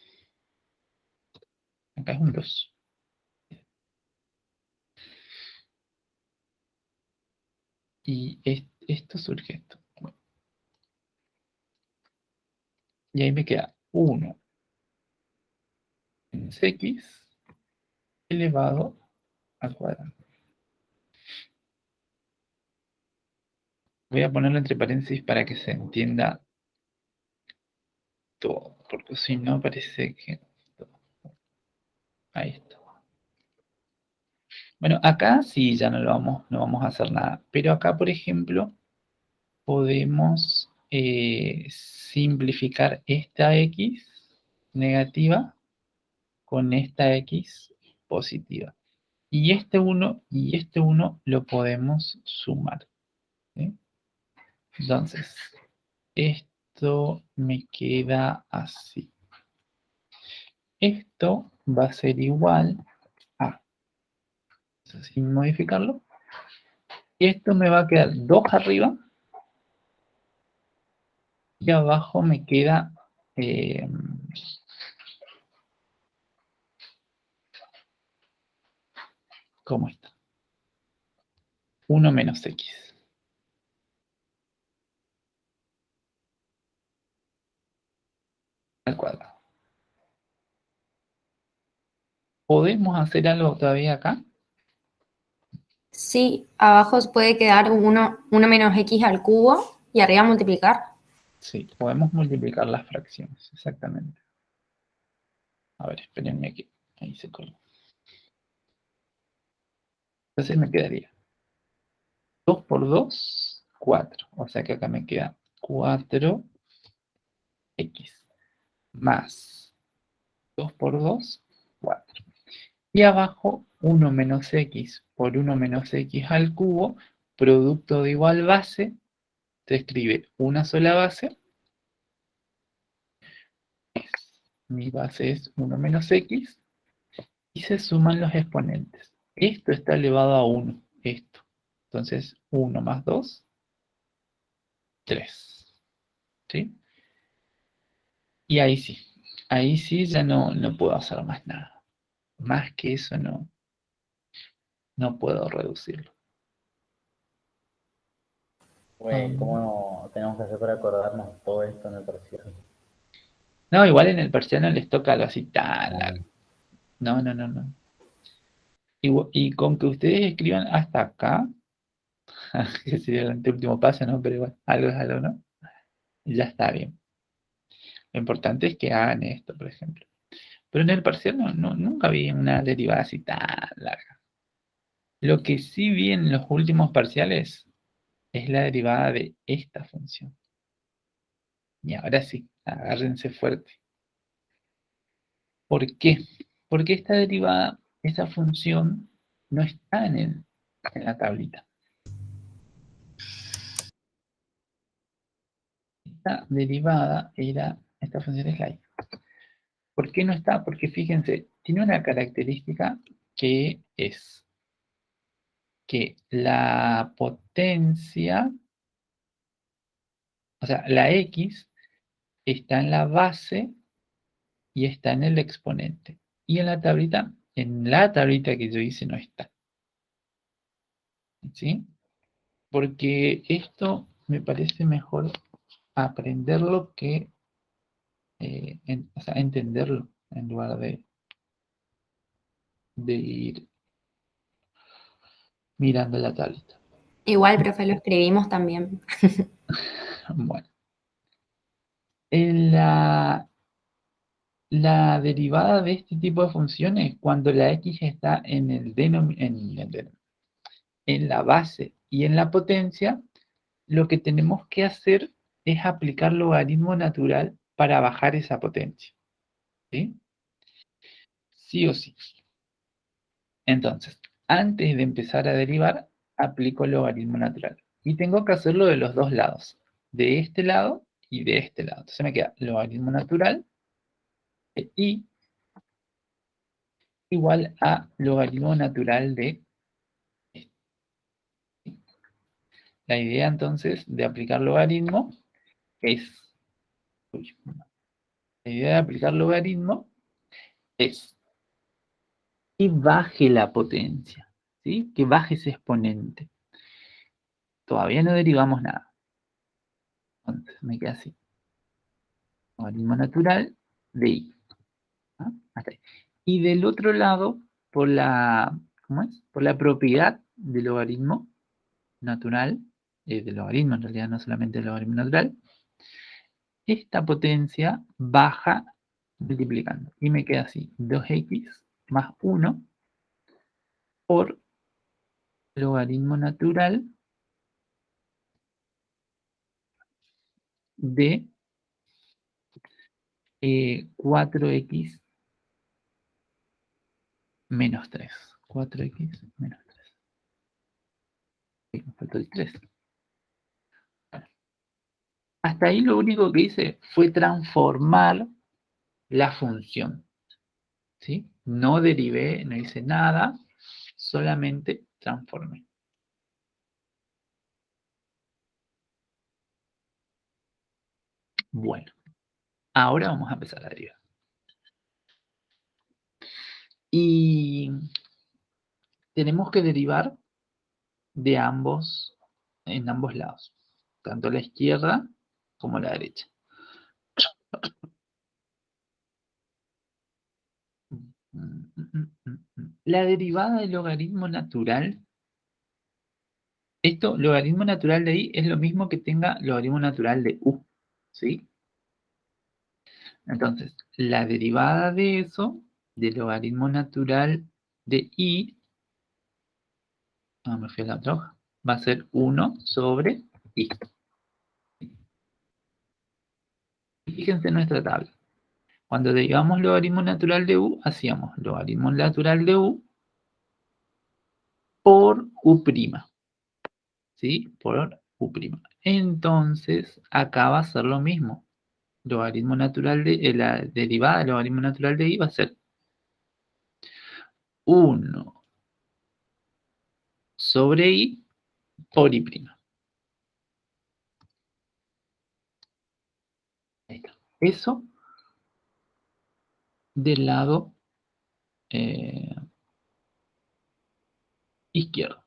Acá es un 2. Y esto surge esto. Bueno, y ahí me queda 1 menos x elevado al cuadrado. Voy a ponerlo entre paréntesis para que se entienda todo, porque si no parece que... Ahí está. Bueno, acá sí ya no vamos a hacer nada. Pero acá, por ejemplo, podemos simplificar esta x negativa con esta x positiva. Y este 1 lo podemos sumar. ¿Sí? Entonces, esto me queda así. Esto va a ser igual a, sin modificarlo, y esto me va a quedar 2 arriba, y abajo me queda ¿cómo está? 1 menos x al cuadrado. ¿Podemos hacer algo todavía acá? Sí, abajo puede quedar 1 menos x al cubo y arriba multiplicar. Sí, podemos multiplicar las fracciones, exactamente. A ver, espérenme aquí. Ahí se colgó. Entonces me quedaría 2 por 2, 4. O sea que acá me queda 4x más 2 por 2, 4. Y abajo 1 menos x por 1 menos x al cubo, producto de igual base, se escribe una sola base. Mi base es 1 menos x. Y se suman los exponentes. Esto está elevado a 1. Esto. Entonces 1 más 2, 3. ¿Sí? Y ahí sí. Ahí sí ya no puedo hacer más nada. Más que eso no puedo reducirlo. Güey, ¿cómo tenemos que hacer para acordarnos todo esto en el parcial? No, igual en el parcial no les toca algo así tan Ah, largo. No. Y con que ustedes escriban hasta acá, que sería el anteúltimo paso, ¿no? Pero igual, algo es algo, ¿no? Y ya está bien. Lo importante es que hagan esto, por ejemplo. Pero en el parcial nunca vi una derivada así tan larga. Lo que sí vi en los últimos parciales es la derivada de esta función. Y ahora sí, agárrense fuerte. ¿Por qué? Porque esta derivada, esa función, no está en la tablita. Esta derivada esta función es la y. ¿Por qué no está? Porque fíjense, tiene una característica que es que la potencia, o sea, la x está en la base y está en el exponente. Y en la tablita que yo hice no está. ¿Sí? Porque esto me parece mejor aprenderlo que, o sea, entenderlo en lugar de ir mirando la tablita. Igual, profe, lo escribimos también. Bueno. En La derivada de este tipo de funciones, cuando la x está en en la base y en la potencia, lo que tenemos que hacer es aplicar logaritmo natural para bajar esa potencia. ¿Sí? Sí o sí. Entonces, antes de empezar a derivar, aplico el logaritmo natural. Y tengo que hacerlo de los dos lados, de este lado y de este lado. Entonces me queda logaritmo natural de y igual a logaritmo natural de este. La idea entonces de aplicar logaritmo es, uy, la idea de aplicar logaritmo es que baje la potencia, ¿sí? Que baje ese exponente. Todavía no derivamos nada. Entonces me queda así. Logaritmo natural de y. ¿Ah? Hasta ahí. Y del otro lado, por la, ¿cómo es? Por la propiedad del logaritmo natural, del logaritmo en realidad, no solamente del logaritmo natural, esta potencia baja multiplicando. Y me queda así, 2x más 1 por logaritmo natural de 4x menos 3. 4x menos 3. Sí, me faltó el 3. Hasta ahí lo único que hice fue transformar la función. ¿Sí? No derivé, no hice nada, solamente transformé. Bueno, ahora vamos a empezar a derivar. Y tenemos que derivar de ambos, en ambos lados, tanto la izquierda como la derecha. La derivada del logaritmo natural, esto, logaritmo natural de i, es lo mismo que tenga logaritmo natural de u, ¿sí? Entonces, la derivada de eso, del logaritmo natural de i, me fui a la otra hoja, va a ser 1 sobre i. Fíjense en nuestra tabla. Cuando derivamos logaritmo natural de u, hacíamos logaritmo natural de u por u', ¿sí? Por u'. Entonces, acá va a ser lo mismo. Logaritmo natural de, la derivada del logaritmo natural de i va a ser 1 sobre i por i'. Ahí está. Eso del lado izquierdo.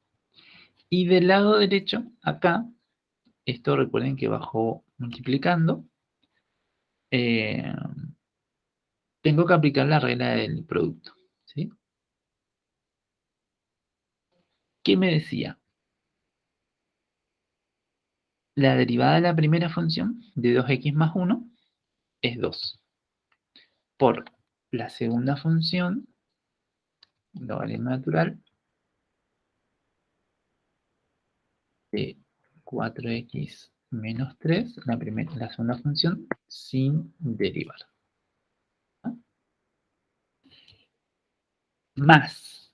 Y del lado derecho, acá, esto recuerden que bajó multiplicando, tengo que aplicar la regla del producto, ¿sí? ¿Qué me decía? La derivada de la primera función de 2x más 1 es 2. Por la segunda función, logaritmo natural, de 4x menos 3, la segunda función, sin derivar. ¿Ah? Más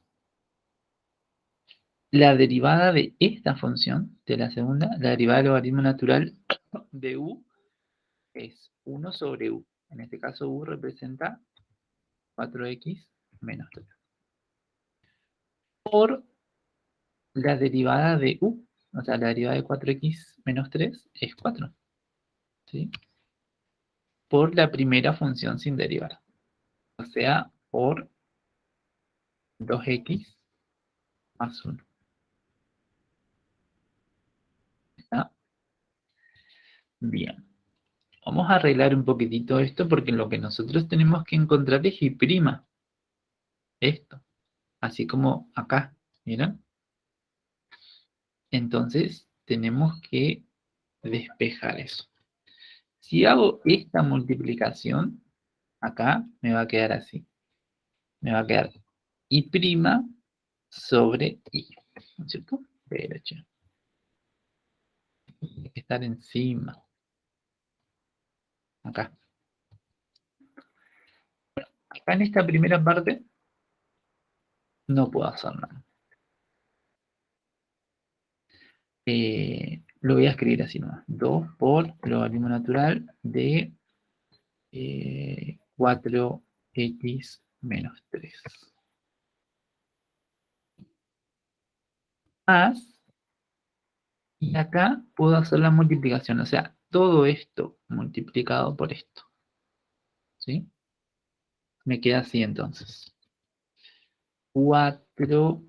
la derivada de esta función, de la segunda, la derivada del logaritmo natural de u, es 1 sobre u. En este caso u representa 4x menos 3. Por la derivada de u, o sea, la derivada de 4x menos 3 es 4. ¿Sí? Por la primera función sin derivar. O sea, por 2x más 1. ¿Está? Bien. Vamos a arreglar un poquitito esto porque lo que nosotros tenemos que encontrar es y'. Esto. Así como acá. ¿Miren? Entonces, tenemos que despejar eso. Si hago esta multiplicación, acá me va a quedar así. Me va a quedar y' sobre i, ¿no es cierto? Derecho. Tiene que estar encima. Acá. Acá en esta primera parte no puedo hacer nada. Lo voy a escribir así nomás. 2 por logaritmo natural de 4x menos 3. Más, y acá puedo hacer la multiplicación, o sea, todo esto multiplicado por esto. ¿Sí? Me queda así entonces. 4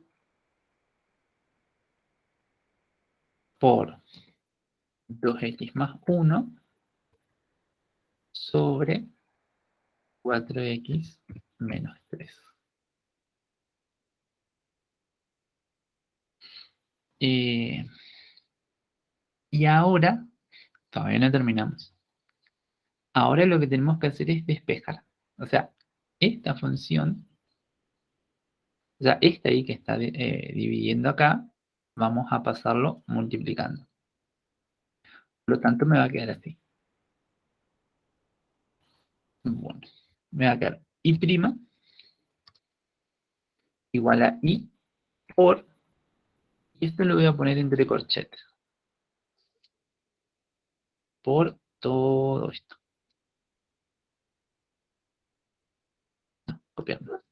por 2x más 1 sobre 4x menos 3. Y ahora, todavía no terminamos. Ahora lo que tenemos que hacer es despejar. O sea, esta función, o sea, esta ahí que está dividiendo acá, vamos a pasarlo multiplicando. Por lo tanto, me va a quedar así. Bueno, me va a quedar i' igual a i por, y esto lo voy a poner entre corchetes, por todo esto. Copiando.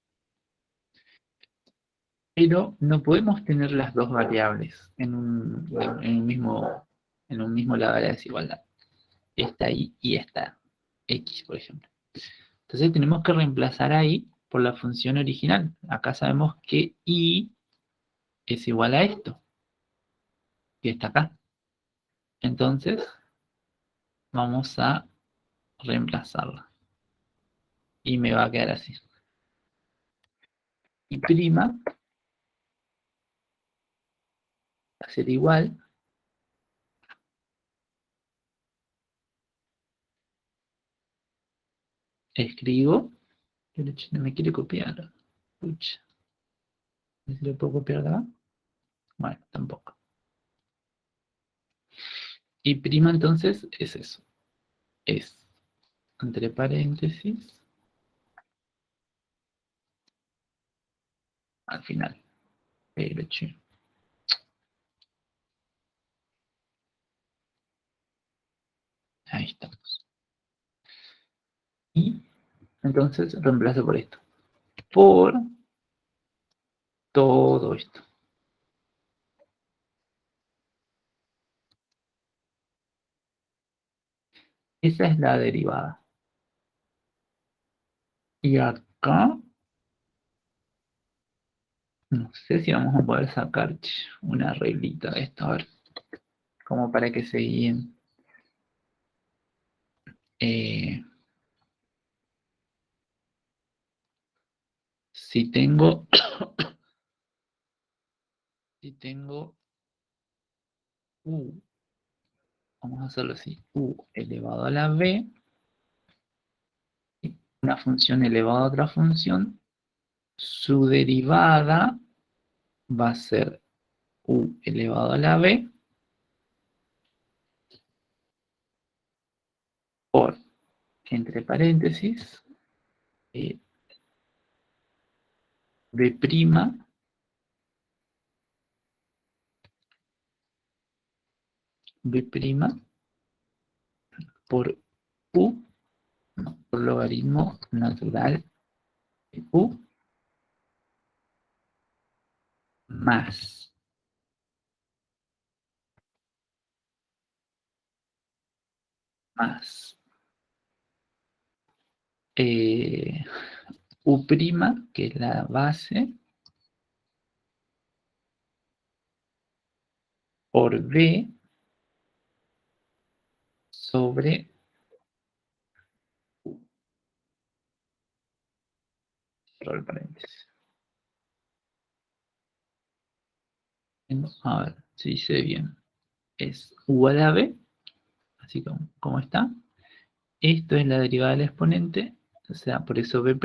Pero no podemos tener las dos variables en un mismo lado de la desigualdad. Esta y esta x, por ejemplo. Entonces tenemos que reemplazar ahí por la función original. Acá sabemos que y es igual a esto, que está acá. Entonces vamos a reemplazarla. Y me va a quedar así. Y' va a ser igual escribo, no me quiere copiar. Pucha. ¿No se lo puedo copiar de acá? Bueno, tampoco. Y' entonces es eso. Es, entre paréntesis, al final. Pero che. Ahí estamos. Y entonces reemplazo por esto. Por todo esto. Esa es la derivada. Y acá, no sé si vamos a poder sacar una reglita de esto, a ver, como para que se guíen. Si tengo, u, vamos a hacerlo así, u elevado a la b, una función elevada a otra función, su derivada va a ser u elevado a la b por, entre paréntesis, b' por u, no, por logaritmo natural de u más u', que es la base, por b sobre u. Cierro el paréntesis. A ver si dice bien. Es u a la b, así como está. Esto es la derivada del exponente o sea, por eso b',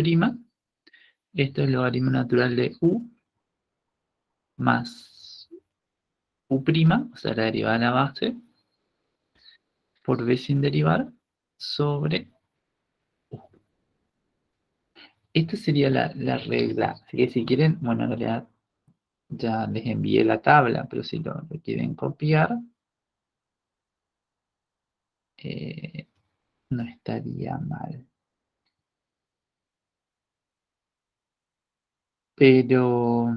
esto es logaritmo natural de u más u', o sea, la derivada de la base, por b sin derivar, sobre u. Esta sería la regla. Así que si quieren, bueno, en realidad ya les envié la tabla, pero si lo quieren copiar, no estaría mal. Pero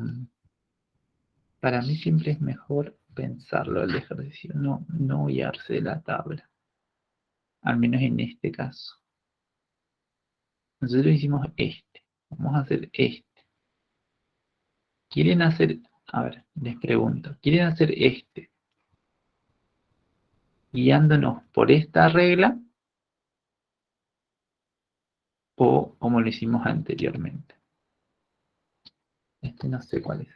para mí siempre es mejor pensarlo el ejercicio, no guiarse de la tabla. Al menos en este caso. Nosotros hicimos este. Vamos a hacer este. ¿Quieren hacer? A ver, les pregunto. ¿Quieren hacer este guiándonos por esta regla o como lo hicimos anteriormente? Este no sé cuál es.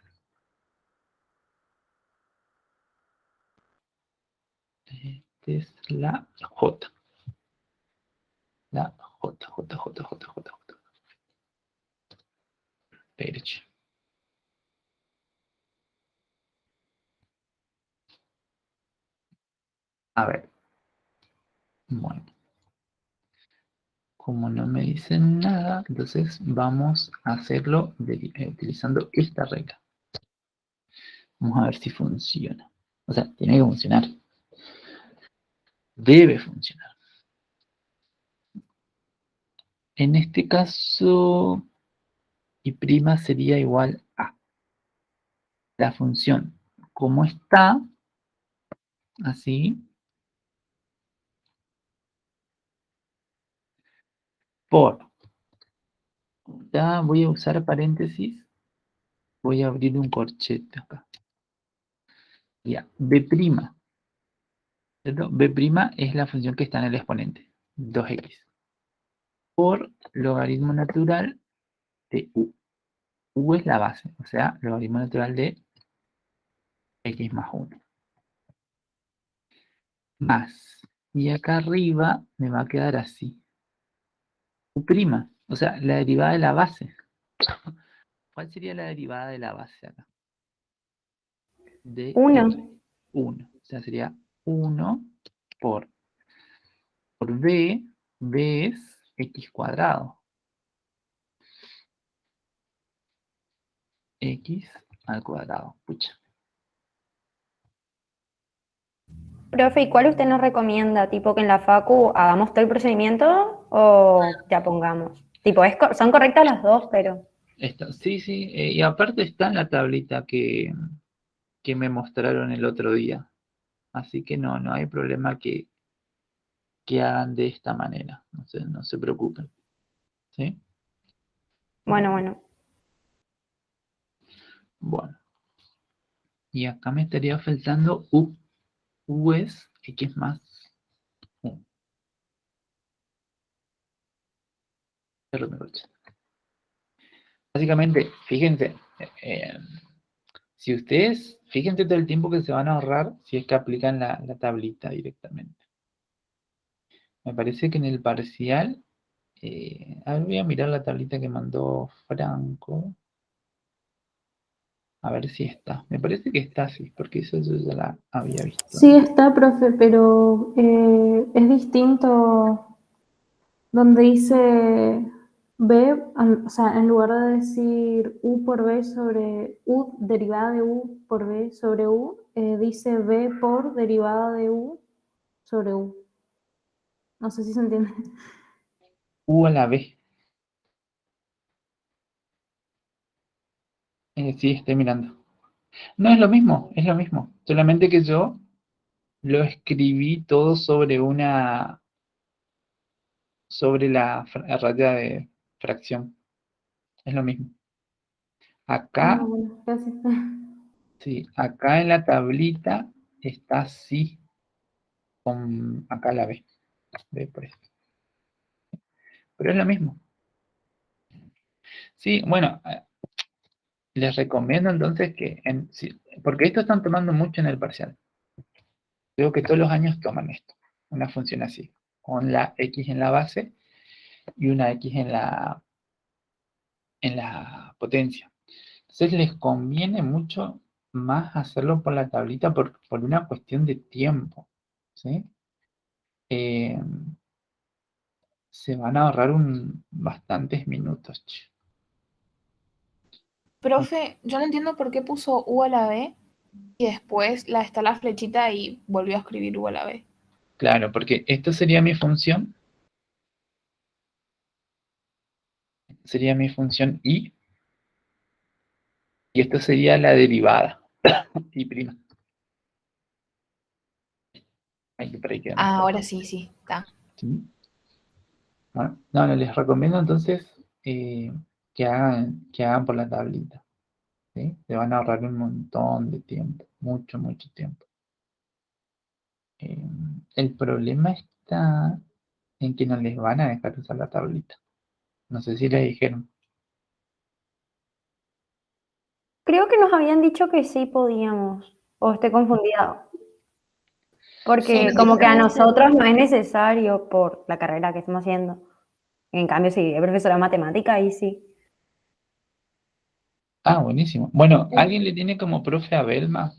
Este es la J. La J. Perche. A ver. Bueno. Como no me dicen nada, entonces vamos a hacerlo utilizando esta regla. Vamos a ver si funciona. O sea, tiene que funcionar. Debe funcionar. En este caso, y' sería igual a la función como está, así, por, ya voy a usar paréntesis, voy a abrir un corchete acá. Ya, b', ¿cierto? B' es la función que está en el exponente, 2x, por logaritmo natural de u. U es la base, o sea, logaritmo natural de x más 1. Más, y acá arriba me va a quedar así. U', o sea, la derivada de la base. ¿Cuál sería la derivada de la base acá? De 1. 1. O sea, sería 1 por b. B es x cuadrado. X al cuadrado. Pucha. Profe, ¿y cuál usted nos recomienda? ¿Tipo que en la facu hagamos todo el procedimiento o ya pongamos? Tipo, son correctas las dos, pero... Sí, sí. Y aparte está en la tablita que me mostraron el otro día. Así que no hay problema que hagan de esta manera. No se preocupen. ¿Sí? Bueno. Bueno. Y acá me estaría faltando u. U es x más 1. Básicamente, fíjense, si ustedes, fíjense todo el tiempo que se van a ahorrar si es que aplican la tablita directamente. Me parece que en el parcial, a ver, voy a mirar la tablita que mandó Franco. A ver si está. Me parece que está así, porque eso yo ya la había visto. Sí está, profe, pero es distinto donde dice B, o sea, en lugar de decir U por B sobre U, derivada de U por B sobre U, dice B por derivada de U sobre U. No sé si se entiende. U a la B. Sí, estoy mirando. No, es lo mismo, Solamente que yo lo escribí todo sobre la raya de fracción. Es lo mismo. Acá, Bueno, gracias. sí, acá en la tablita está así, con acá la B. B por esto. Pero es lo mismo. Sí, bueno, les recomiendo entonces que, porque esto están tomando mucho en el parcial. Creo que todos los años toman esto, una función así, con la x en la base y una X en la potencia. Entonces les conviene mucho más hacerlo por la tablita por una cuestión de tiempo, ¿sí? Se van a ahorrar bastantes minutos. Che. Profe, yo no entiendo por qué puso U a la B y después está la flechita y volvió a escribir U a la B. Claro, porque esto sería mi función. Sería mi función y esto sería la derivada. Y prima. Por ahí queda mejor. Ahora sí, está. ¿Sí? Bueno, no, les recomiendo entonces que hagan por la tablita. ¿Sí? Se van a ahorrar un montón de tiempo, mucho, mucho tiempo. El problema está en que no les van a dejar usar la tablita. No sé si les dijeron. Creo que nos habían dicho que sí podíamos, o estoy confundida, porque Sí, como que a dijeron que nosotros no es necesario por la carrera que estamos haciendo. En cambio, si es profesora de matemática, ahí sí. Ah, buenísimo. Bueno, ¿alguien le tiene como profe a Belma?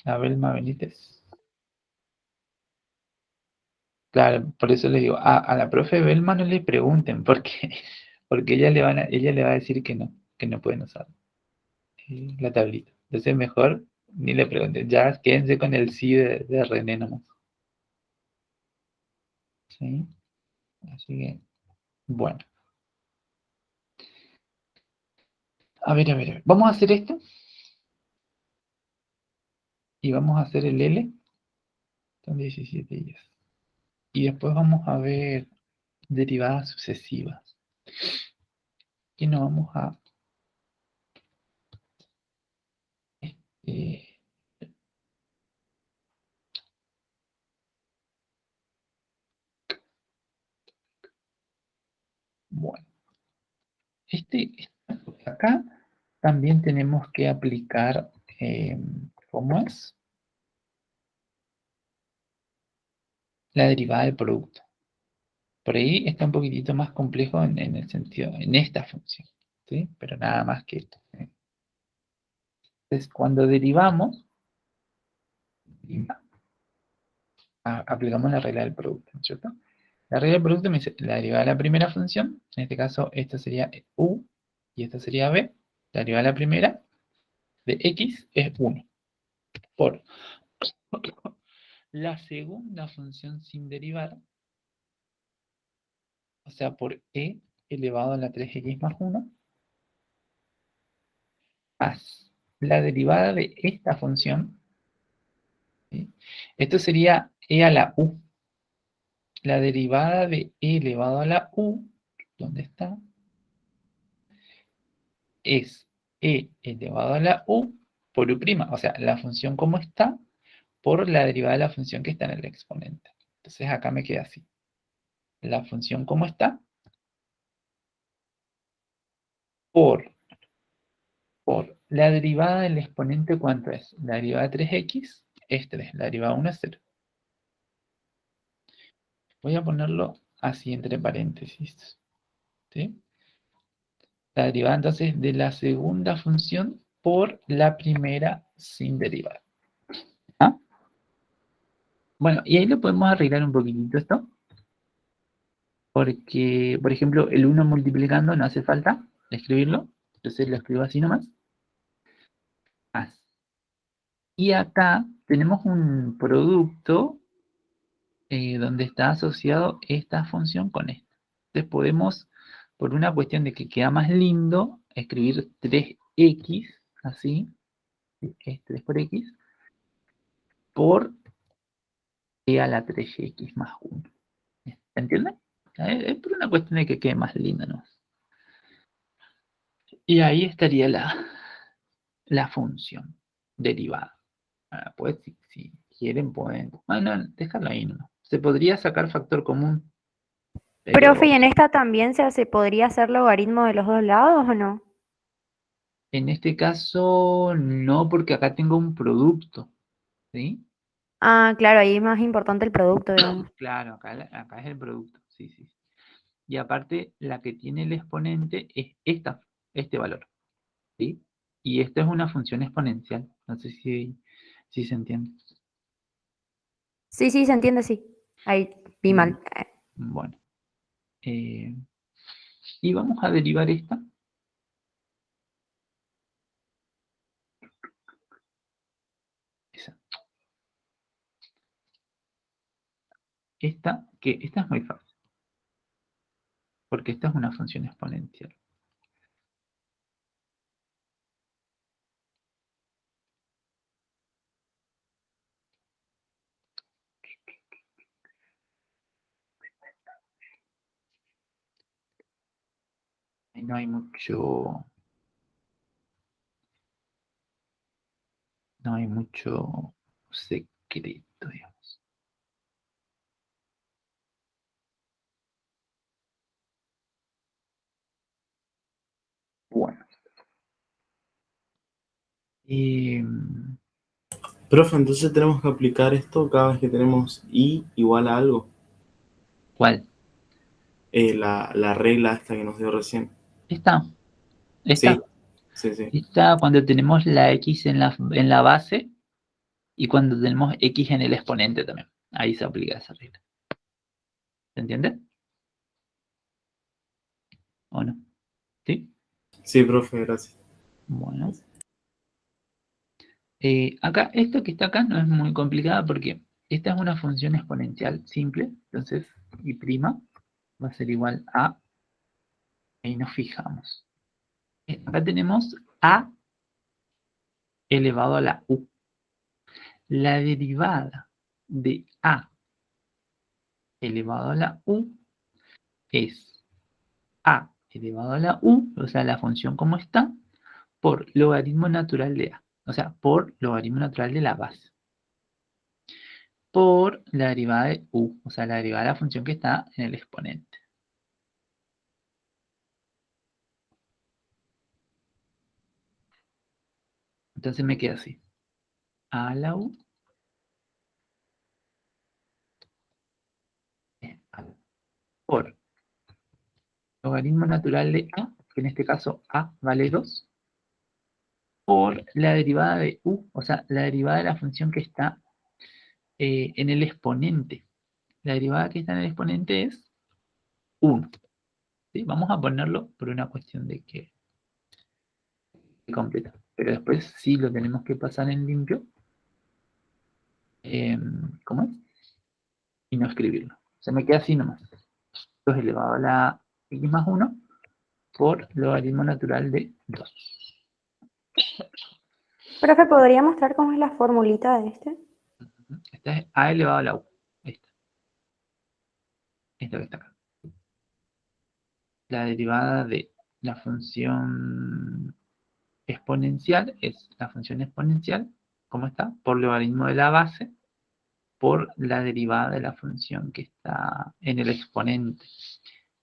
A Belma Benítez. Claro, por eso le digo, a la profe Belma no le pregunten, porque ella le va a decir que no pueden usar la tablita. Entonces mejor ni le pregunten, ya quédense con el sí de René nomás. ¿Sí? Así que, bueno. A ver, a ver, a ver. Vamos a hacer esto. Y vamos a hacer el L. Son 17 días. Y después vamos a ver derivadas sucesivas. Y nos vamos a... eh, bueno. Acá también tenemos que aplicar, ¿cómo es? La derivada del producto. Por ahí está un poquitito más complejo en el sentido, en esta función, ¿sí? Pero nada más que esto. ¿Sí? Entonces, cuando derivamos, aplicamos la regla del producto, ¿no es cierto? La regla del producto me dice la derivada de la primera función, en este caso esta sería u y esta sería b. La derivada de la primera de x es 1 por la segunda función sin derivar, o sea, por e elevado a la 3x más 1, más la derivada de esta función, ¿sí? Esto sería e a la u. La derivada de e elevado a la u, ¿dónde está? Es e elevado a la u por u', o sea, la función como está, por la derivada de la función que está en el exponente. Entonces acá me queda así. La función como está, por la derivada del exponente, ¿cuánto es? La derivada de 3x es 3, la derivada de 1 es 0. Voy a ponerlo así entre paréntesis. ¿Sí? La derivada entonces de la segunda función por la primera sin derivar. ¿Ah? Bueno, y ahí lo podemos arreglar un poquitito esto. Porque, por ejemplo, el 1 multiplicando no hace falta escribirlo. Entonces lo escribo así nomás. Más. Y acá tenemos un producto donde está asociado esta función con esta. Entonces podemos, por una cuestión de que queda más lindo, escribir 3x, así, es 3 por x, por e a la 3x más 1. ¿Se entiende? Es por una cuestión de que quede más lindo, ¿no? Y ahí estaría la función derivada. Pues si quieren pueden... Bueno, déjalo ahí, ¿no? Se podría sacar factor común, Profe, ¿y pero en esta también se podría hacer logaritmo de los dos lados o no? en este caso no, porque acá tengo un producto, ¿sí? Ah, claro, ahí es más importante el producto, digamos. Claro, acá es el producto, sí, sí. Y aparte, la que tiene el exponente es este valor, ¿sí? Y esto es una función exponencial. No sé si se entiende. Sí, sí, se entiende, sí. Ahí vi Mm, mal. Bueno. eh, y vamos a derivar esta. Esa. Esta es muy fácil, porque esta es una función exponencial. Y no hay mucho secreto, digamos. Bueno. Profe, entonces tenemos que aplicar esto cada vez que tenemos i igual a algo. ¿Cuál? La regla esta que nos dio recién. Esta. Sí, Esta. sí, sí. Esta cuando tenemos la x en la base y cuando tenemos x en el exponente también. Ahí se aplica esa regla. ¿Se entiende? ¿O no? ¿Sí? Sí, profe, gracias. Bueno. Acá, esto que está acá no es muy complicada porque esta es una función exponencial simple. Entonces, y prima va a ser igual a, ahí nos fijamos. Acá tenemos a elevado a la u. La derivada de a elevado a la u es a elevado a la u, o sea, la función como está, por logaritmo natural de a. O sea, por logaritmo natural de la base. Por la derivada de u, o sea, la derivada de la función que está en el exponente. Entonces me queda así. A a la u es a por logaritmo natural de a, que en este caso a vale 2, por la derivada de u, o sea, la derivada de la función que está en el exponente. La derivada que está en el exponente es 1. ¿Sí? Vamos a ponerlo por una cuestión de que completa. Pero después sí lo tenemos que pasar en limpio. ¿Cómo es? Y no escribirlo. Se me queda así nomás. 2 elevado a la x más 1 por logaritmo natural de 2. Profe, ¿podría mostrar cómo es la formulita de este? Esta es a elevado a la u. Esta que está acá. La derivada de la función exponencial es la función exponencial, ¿cómo está? Por logaritmo de la base, por la derivada de la función que está en el exponente.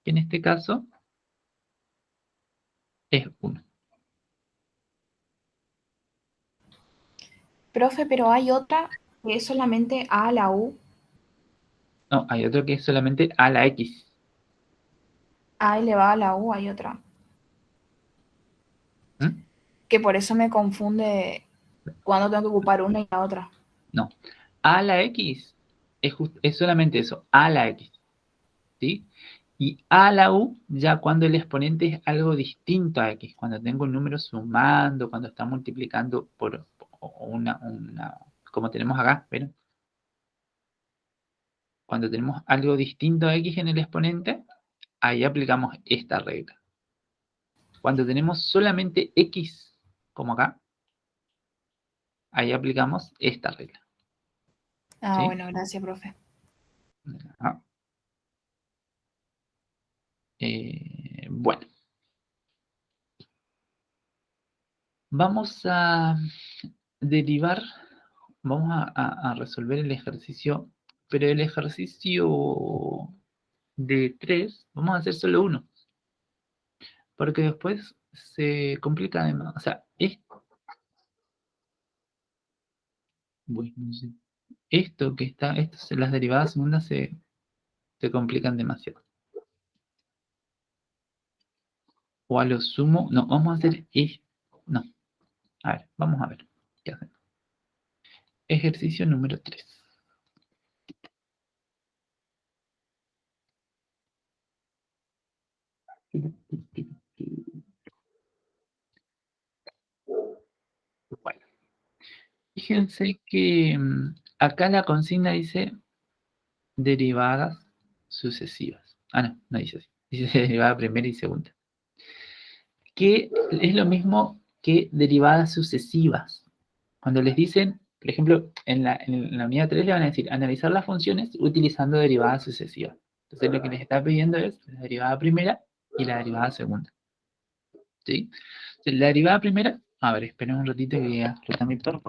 Que en este caso es 1. Profe, pero hay otra que es solamente a a la u, No, hay otro que es solamente a la x. a elevado a la u, hay otra. ¿Mm? Que por eso me confunde cuando tengo que ocupar una y la otra. No. A la x es solamente eso, a la x. ¿Sí? Y a la u ya cuando el exponente es algo distinto a x, cuando tengo un número sumando, cuando está multiplicando por como tenemos acá, ¿ven? Cuando tenemos algo distinto a x en el exponente, ahí aplicamos esta regla. Cuando tenemos solamente x, como acá, ahí aplicamos esta regla. Ah, ¿Sí? bueno, gracias, profe. Ajá. Bueno, vamos a derivar, vamos a resolver el ejercicio, pero el ejercicio de 3, vamos a hacer solo uno, porque después se complica además. O sea, bueno, no sé. esto que está, las derivadas segundas se complican demasiado. O a lo sumo, no, vamos a hacer esto. No, a ver, vamos a ver qué hacemos. Ejercicio número 3. Bueno, fíjense que acá la consigna dice derivadas sucesivas. Ah, no, no dice así. Dice derivada primera y segunda. Que es lo mismo que derivadas sucesivas. Cuando les dicen, por ejemplo, en la unidad 3 le van a decir analizar las funciones utilizando derivadas sucesivas. Entonces lo que les está pidiendo es la derivada primera y la derivada segunda. ¿Sí? Entonces, la derivada primera, a ver, esperen un ratito que ya explota mi perro.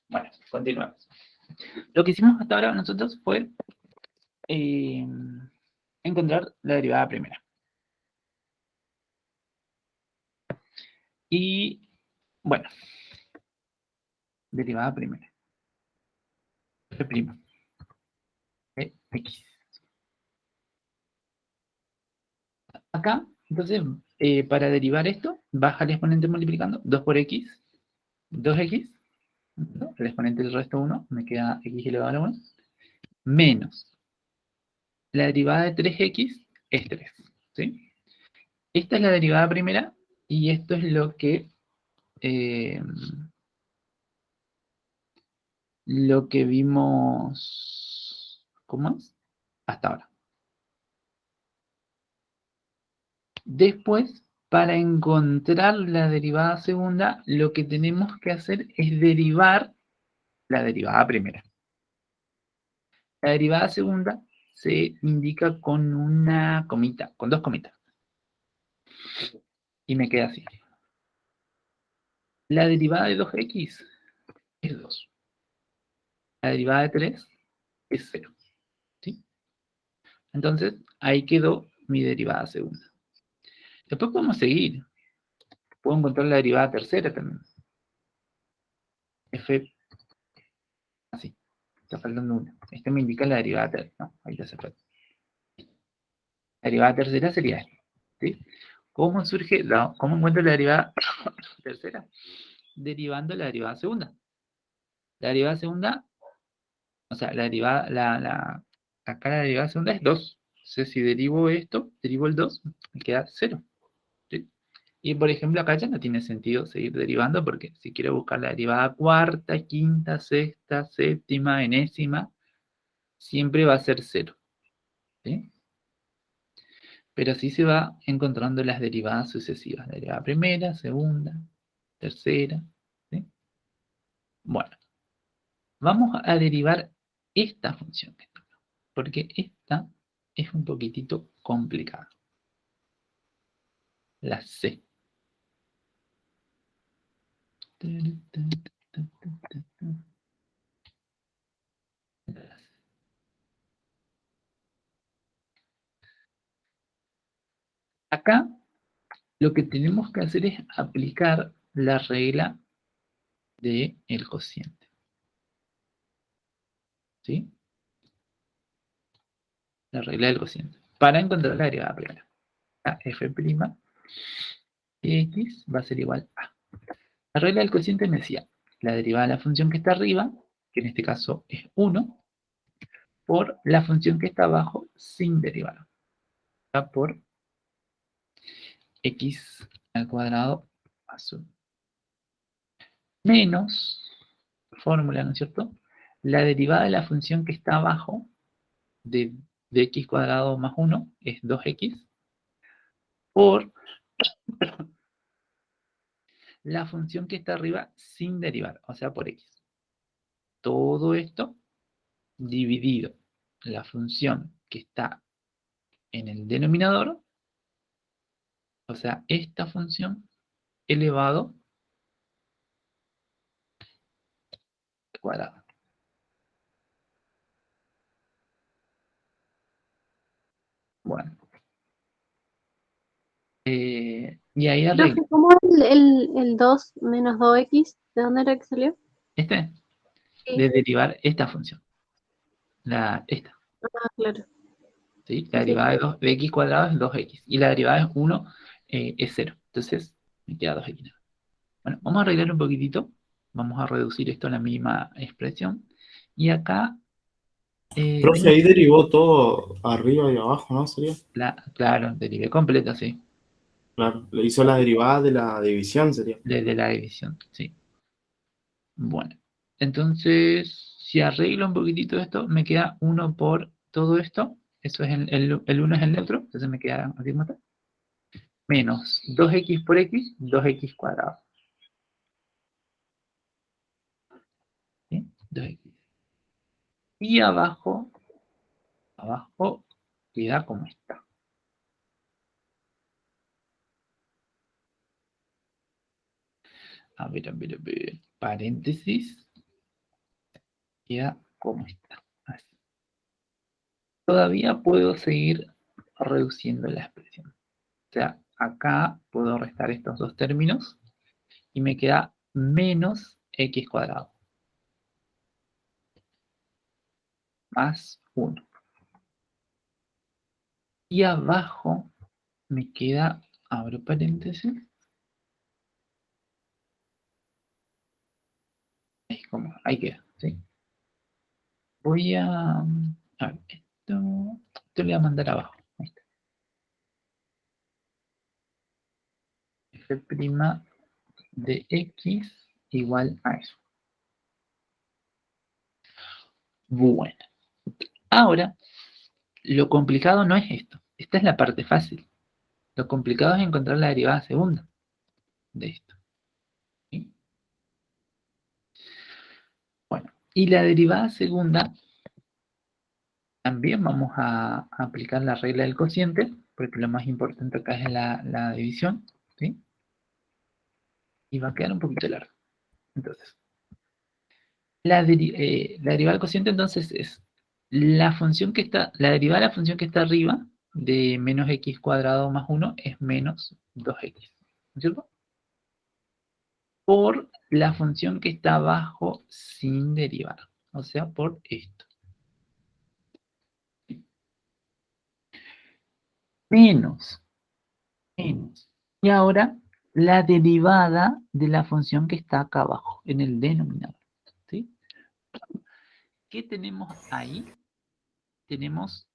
Bueno, continuamos. Lo que hicimos hasta ahora nosotros fue encontrar la derivada primera. Y, bueno, derivada primera. F'. X. Acá, entonces, para derivar esto, baja el exponente multiplicando 2 por x, 2x, ¿no? El exponente del resto 1, me queda x elevado a la 1, menos la derivada de 3x es 3, ¿sí? Esta es la derivada primera y esto es lo que vimos, ¿cómo es? Hasta ahora. Después, para encontrar la derivada segunda, lo que tenemos que hacer es derivar la derivada primera. La derivada segunda se indica con una comita, con 2 comitas. Y me queda así. La derivada de 2x es 2. La derivada de 3 es 0. ¿Sí? Entonces, ahí quedó mi derivada segunda. Después podemos seguir. Puedo encontrar la derivada tercera también. F, así. Está faltando una. Este me indica la derivada tercera. No, ahí ya se fue. La derivada tercera sería esta. ¿Sí? ¿Cómo surge? ¿Cómo encuentro la derivada tercera? Derivando la derivada segunda. La derivada segunda, o sea, la derivada, acá la derivada segunda es 2. Entonces, si derivo esto, derivo el 2, me queda 0. ¿Sí? Y por ejemplo, acá ya no tiene sentido seguir derivando porque si quiero buscar la derivada cuarta, quinta, sexta, séptima, enésima, siempre va a ser 0. ¿Sí? Pero así se va encontrando las derivadas sucesivas. La derivada primera, segunda, tercera. ¿Sí? Bueno, vamos a derivar esta función, porque esta es un poquitito complicada. La C. Acá lo que tenemos que hacer es aplicar la regla del cociente. ¿Sí? La regla del cociente. Para encontrar la derivada primera. A f' de x va a ser igual a. La regla del cociente me decía la derivada de la función que está arriba, que en este caso es 1, por la función que está abajo sin derivar. Por x al cuadrado más 1. Menos, fórmula, ¿no es cierto? La derivada de la función que está abajo de x cuadrado más 1 es 2x por la función que está arriba sin derivar, o sea, por x. Todo esto dividido la función que está en el denominador O sea, esta función elevado al cuadrado. Bueno. Y ahí arreglo. Profe, ¿cómo es el 2 menos 2x? ¿De dónde era que salió? Este, Sí. de derivar esta función. Esta. Ah, claro. ¿Sí? La Sí, sí. derivada de x cuadrado es 2x. Y la derivada es 1, es 0. Entonces, me queda 2x. Bueno, vamos a arreglar un poquitito. Vamos a reducir esto a la misma expresión. Y acá, Profe, ahí derivó todo arriba y abajo, ¿no? Sería. claro, derivé completa, sí. Claro, le hizo la derivada de la división, sería. De la división, sí. Bueno, entonces, si arreglo un poquitito esto, me queda 1 por todo esto. Eso es el 1 es el neutro, entonces me queda aquí como está. Menos 2x por x, 2x cuadrado. ¿Sí? 2x. Y abajo queda como está. A ver. Paréntesis. Queda como está. Así. Todavía puedo seguir reduciendo la expresión. O sea, acá puedo restar estos dos términos y me queda menos x cuadrado. Más 1. Y abajo me queda, abro paréntesis. Ahí queda, ¿sí? Voy a ver, esto lo voy a mandar abajo. Ahí está. F' de x igual a eso. Bueno, ahora lo complicado no es esto. Esta es la parte fácil. Lo complicado es encontrar la derivada segunda de esto. ¿Sí? Bueno, y la derivada segunda también vamos a aplicar la regla del cociente, porque lo más importante acá es la división, ¿sí? Y va a quedar un poquito largo. Entonces, la derivada del cociente entonces es la derivada de la función que está arriba de menos x cuadrado más 1 es menos 2x, ¿no es cierto? Por la función que está abajo sin derivar, o sea, por esto. Menos. Y ahora la derivada de la función que está acá abajo, en el denominador. ¿Sí? ¿Qué tenemos ahí? Tenemos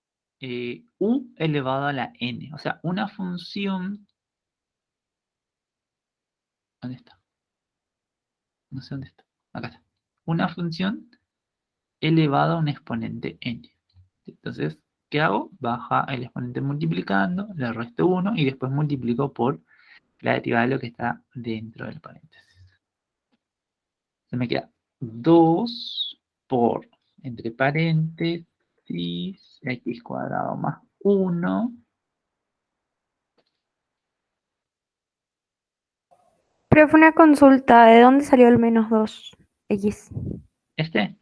u elevado a la n. O sea, una función... ¿Dónde está? No sé dónde está. Acá está. Una función elevada a un exponente n. Entonces, ¿qué hago? Baja el exponente multiplicando, le resto 1 y después multiplico por la derivada de lo que está dentro del paréntesis. Se me queda 2 por, entre paréntesis, x cuadrado más 1. Pero fue una consulta, ¿de dónde salió el menos 2x? ¿Este?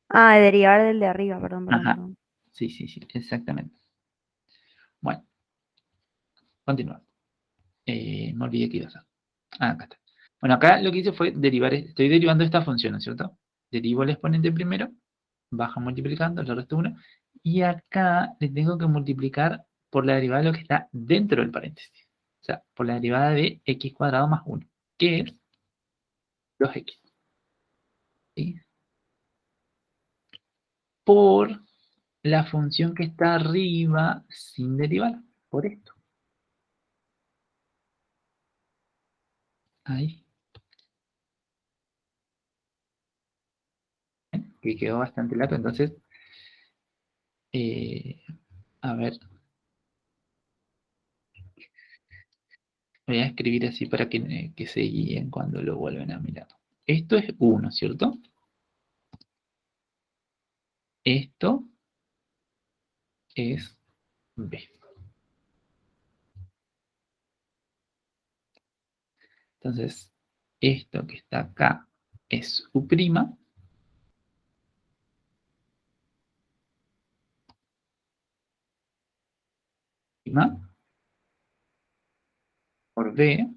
Ah, de derivar del de arriba, perdón, Ajá. perdón. Sí, exactamente. Bueno, continúa. Me olvidé que iba a hacer. Ah, acá está. Bueno, acá lo que hice fue derivar, estoy derivando esta función, ¿no es cierto? Derivo el exponente primero, baja multiplicando, le resto 1, y acá le tengo que multiplicar por la derivada de lo que está dentro del paréntesis. O sea, por la derivada de x cuadrado más 1, que es 2x. ¿Sí? Por la función que está arriba sin derivar, por esto. Ahí. ¿Ven? Que quedó bastante largo, entonces, eh, a ver, voy a escribir así para que se guíen cuando lo vuelven a mirar. Esto es 1, ¿cierto? Esto es b. Entonces, esto que está acá es u', por b,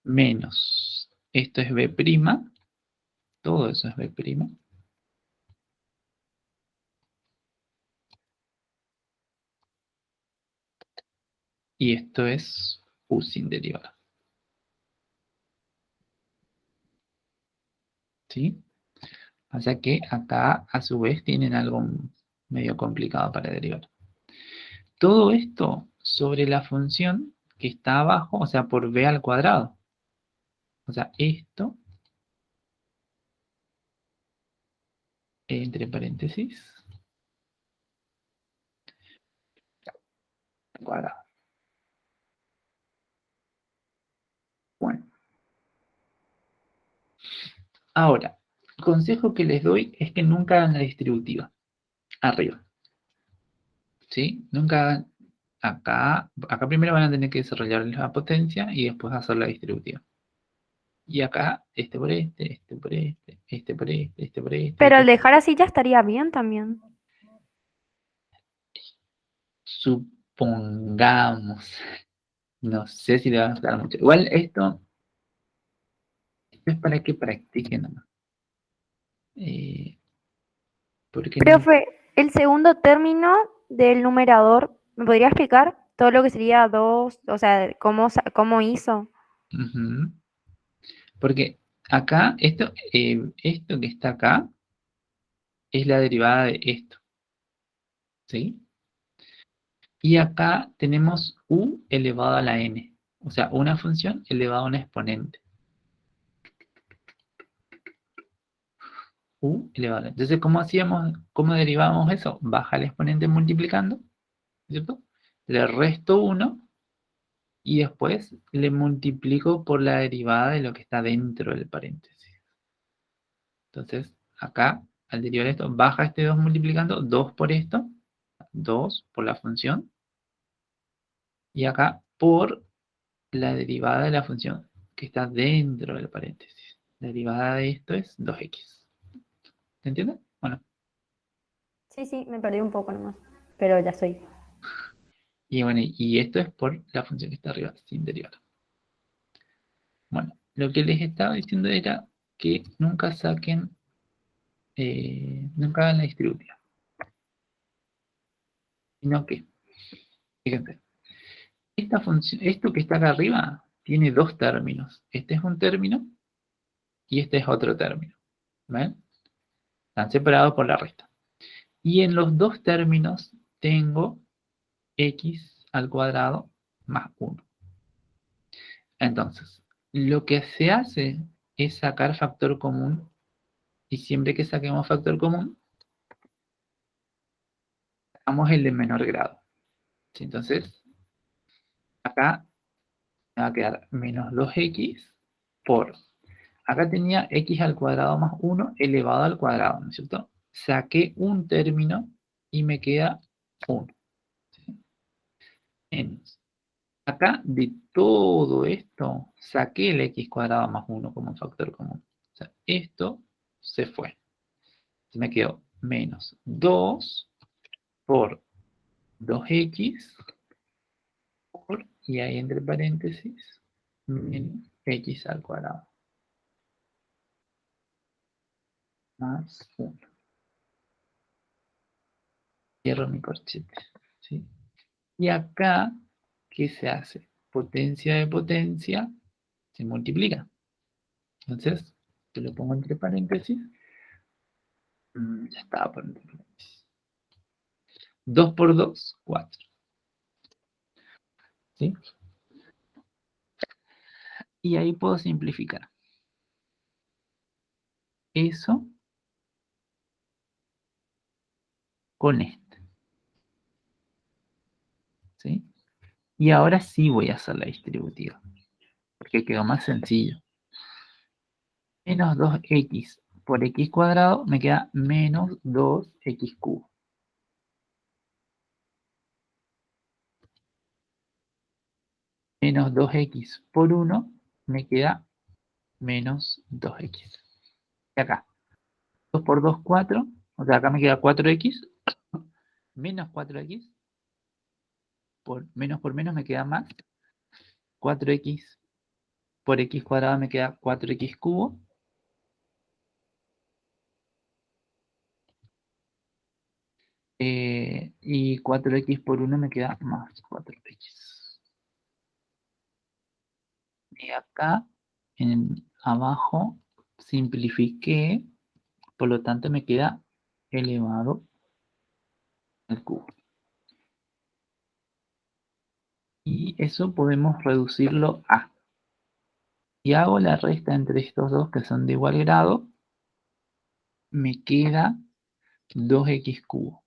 menos, esto es b', todo eso es b', y esto es u sin derivar. ¿Sí? O sea que acá, a su vez, tienen algo medio complicado para derivar. Todo esto sobre la función que está abajo, o sea, por b al cuadrado. O sea, esto, entre paréntesis, al cuadrado. Bueno, ahora, el consejo que les doy es que nunca hagan la distributiva, arriba. ¿Sí? Nunca hagan acá primero van a tener que desarrollar la potencia y después hacer la distributiva. Y acá, este por este, este por este, este por este, este por este. Pero al dejar así ya estaría bien también. Supongamos, no sé si le va a gustar mucho. Igual esto es para que practiquen nomás. Porque no, Profe, el segundo término del numerador, ¿me podría explicar todo lo que sería 2, o sea, cómo hizo? ujú. Porque acá, esto que está acá es la derivada de esto, ¿sí? Y acá tenemos u elevado a la n, o sea, una función elevada a un exponente. U elevado a la n. Entonces, ¿cómo derivamos eso? Baja el exponente multiplicando, ¿cierto? Le resto 1 y después le multiplico por la derivada de lo que está dentro del paréntesis. Entonces, acá, al derivar esto, baja este 2 multiplicando, 2 por esto, 2 por la función, y acá por la derivada de la función que está dentro del paréntesis. La derivada de esto es 2x. ¿Se entiende? Bueno, Sí, sí, me perdí un poco nomás, pero ya estoy. y bueno, y esto es por la función que está arriba, sin derivar. Bueno, lo que les estaba diciendo era que nunca nunca hagan la distributiva. Sino que, fíjense, esta función, esto que está acá arriba tiene dos términos. Este es un término y este es otro término. ¿Ven? Están separados por la resta. Y en los dos términos tengo x al cuadrado más 1. Entonces, lo que se hace es sacar factor común y siempre que saquemos factor común, sacamos el de menor grado. ¿Sí? Entonces, acá me va a quedar menos 2x por... Acá tenía x al cuadrado más 1 elevado al cuadrado, ¿no es cierto? Saqué un término y me queda 1. ¿Sí? Menos. Acá de todo esto saqué el x cuadrado más 1 como un factor común. O sea, esto se fue. Se me quedó menos 2 por 2x por, y ahí entre paréntesis, menos x al cuadrado más 1. Cierro mi corchete. ¿Sí? Y acá, ¿qué se hace? Potencia de potencia se multiplica. Entonces, te lo pongo entre paréntesis. Ya estaba por entre paréntesis. 2 por 2, 4. ¿Sí? Y ahí puedo simplificar. Eso con este. ¿Sí? Y ahora sí voy a hacer la distributiva. Porque quedó más sencillo. Menos 2x por x cuadrado me queda menos 2x cubo. menos 2x por 1 me queda menos 2x. Y acá, 2 por 2, 4. O sea, acá me queda 4x menos 4x. Por menos me queda más. 4x por x cuadrado me queda 4x cubo. Y 4x por 1 me queda más 4x. Y acá, abajo, simplifiqué, por lo tanto me queda elevado al cubo. Y eso podemos reducirlo a. Si hago la resta entre estos dos que son de igual grado, me queda 2x cubo.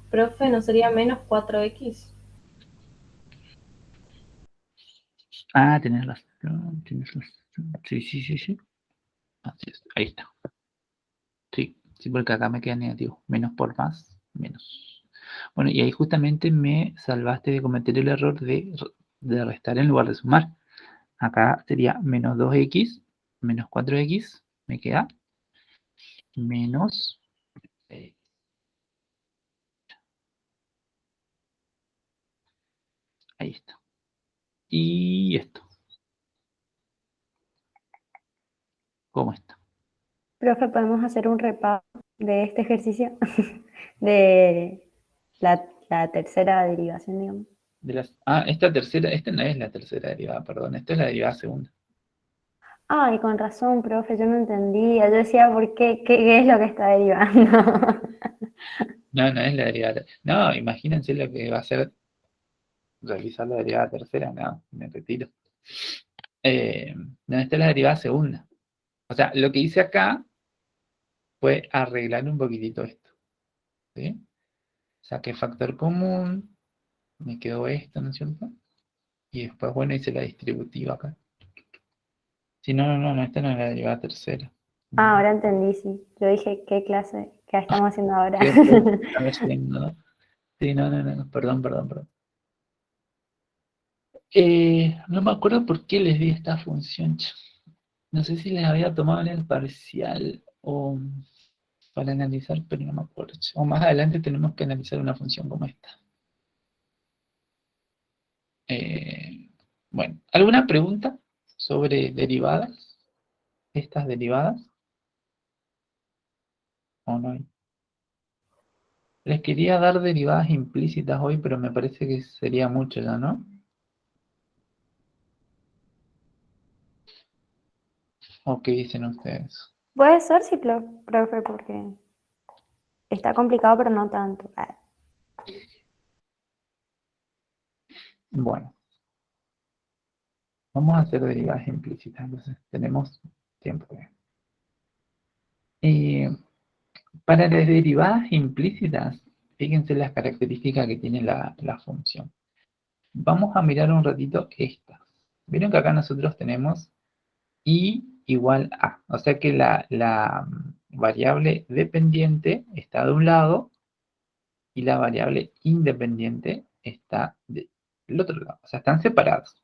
Profe, ¿no sería menos 4x? Ah, tenés razón, tenés razón. Sí, sí, sí, sí. Así es, ahí está. Sí, sí, porque acá me queda negativo. Menos por más, menos. Bueno, y ahí justamente me salvaste de cometer el error de restar en lugar de sumar. Acá sería menos 2x, menos 4x, me queda menos 6. Ahí está. Y esto. ¿Cómo está? Profe, podemos hacer un repaso de este ejercicio de la tercera derivación, digamos. Esta no es la tercera derivada, perdón. Esta es la derivada segunda. Ay, con razón, profe, yo no entendía. Yo decía, ¿por qué? ¿Qué es lo que está derivando? No, no es la derivada. No, imagínense lo que va a ser realizar la derivada tercera. No, me retiro. No, esta es la derivada segunda. O sea, lo que hice acá fue arreglar un poquitito esto. ¿Sí? Saqué factor común, me quedó esto, ¿no es cierto? Y después, bueno, hice la distributiva acá. Sí, no, esta no es la derivada tercera. Ah, ahora entendí, sí. Yo dije, ¿qué clase? ¿Qué estamos haciendo ahora? ¿Qué estaba haciendo? Sí, no, perdón. No me acuerdo por qué les di esta función. No sé si les había tomado en el parcial o para analizar, pero no me acuerdo. O más adelante tenemos que analizar una función como esta. Bueno, ¿alguna pregunta sobre derivadas? ¿Estas derivadas? ¿O no hay? Les quería dar derivadas implícitas hoy, pero me parece que sería mucho ya, ¿no? ¿O qué dicen ustedes? Puede ser, sí, profe, porque está complicado, pero no tanto. Ah, Bueno, vamos a hacer derivadas implícitas, entonces tenemos tiempo. Para las derivadas implícitas, fíjense las características que tiene la función. Vamos a mirar un ratito estas. Vieron que acá nosotros tenemos y igual a. O sea que la variable dependiente está de un lado y la variable independiente está del otro lado. O sea, están separados.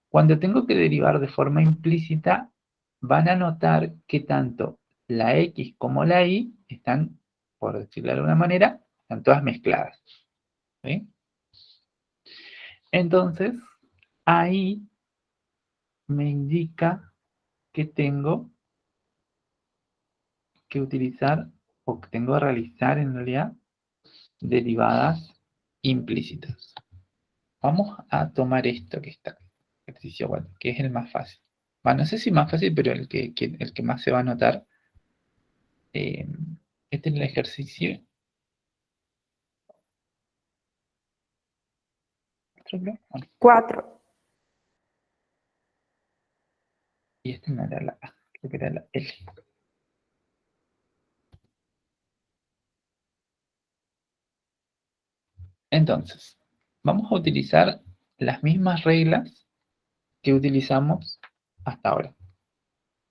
Cuando tengo que derivar de forma implícita, van a notar que tanto la x como la y están, por decirlo de alguna manera, están todas mezcladas. ¿Sí? Entonces, ahí me indica que tengo que utilizar o que tengo que realizar en realidad derivadas implícitas. Vamos a tomar esto que está, ejercicio 4, que es el más fácil. Bueno, no sé si más fácil, pero el que más se va a notar. Este es el ejercicio. Bueno, 4. y este no era la A, creo que era la L. Entonces, vamos a utilizar las mismas reglas que utilizamos hasta ahora.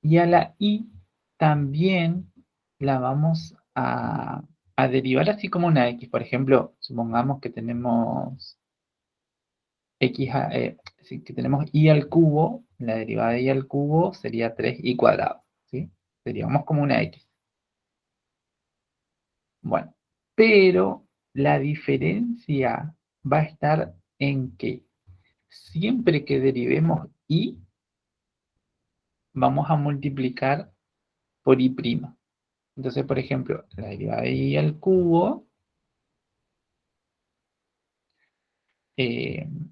Y a la I también la vamos a a derivar así como una x. Por ejemplo, supongamos que tenemos que tenemos y al cubo, la derivada de y al cubo sería 3y cuadrado, ¿sí? Derivamos como una x. Bueno, pero la diferencia va a estar en que siempre que derivemos y, vamos a multiplicar por y'. Entonces, por ejemplo, la derivada de y al cubo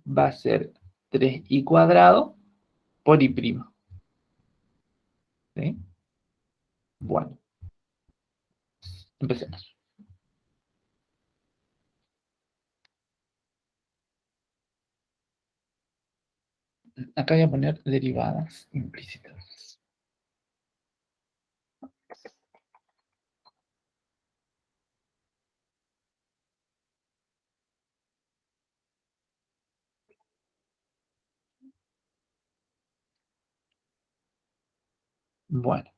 va a ser 3y cuadrado por y'. ¿Sí? Bueno, empecemos. Acá voy a poner derivadas implícitas. Bueno.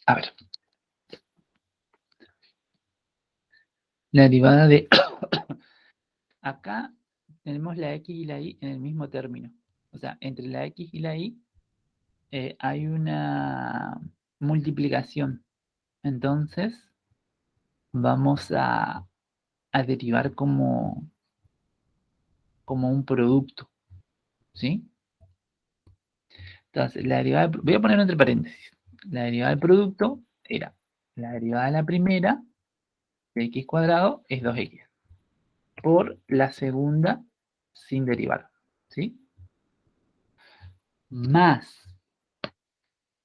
A ver. La derivada de... Acá tenemos la x y la y en el mismo término. O sea, entre la x y la y hay una multiplicación. Entonces, vamos a derivar como un producto. ¿Sí? Entonces, la derivada voy a poner entre paréntesis. La derivada del producto era la derivada de la primera de x cuadrado es 2x por la segunda sin derivar. ¿Sí? Más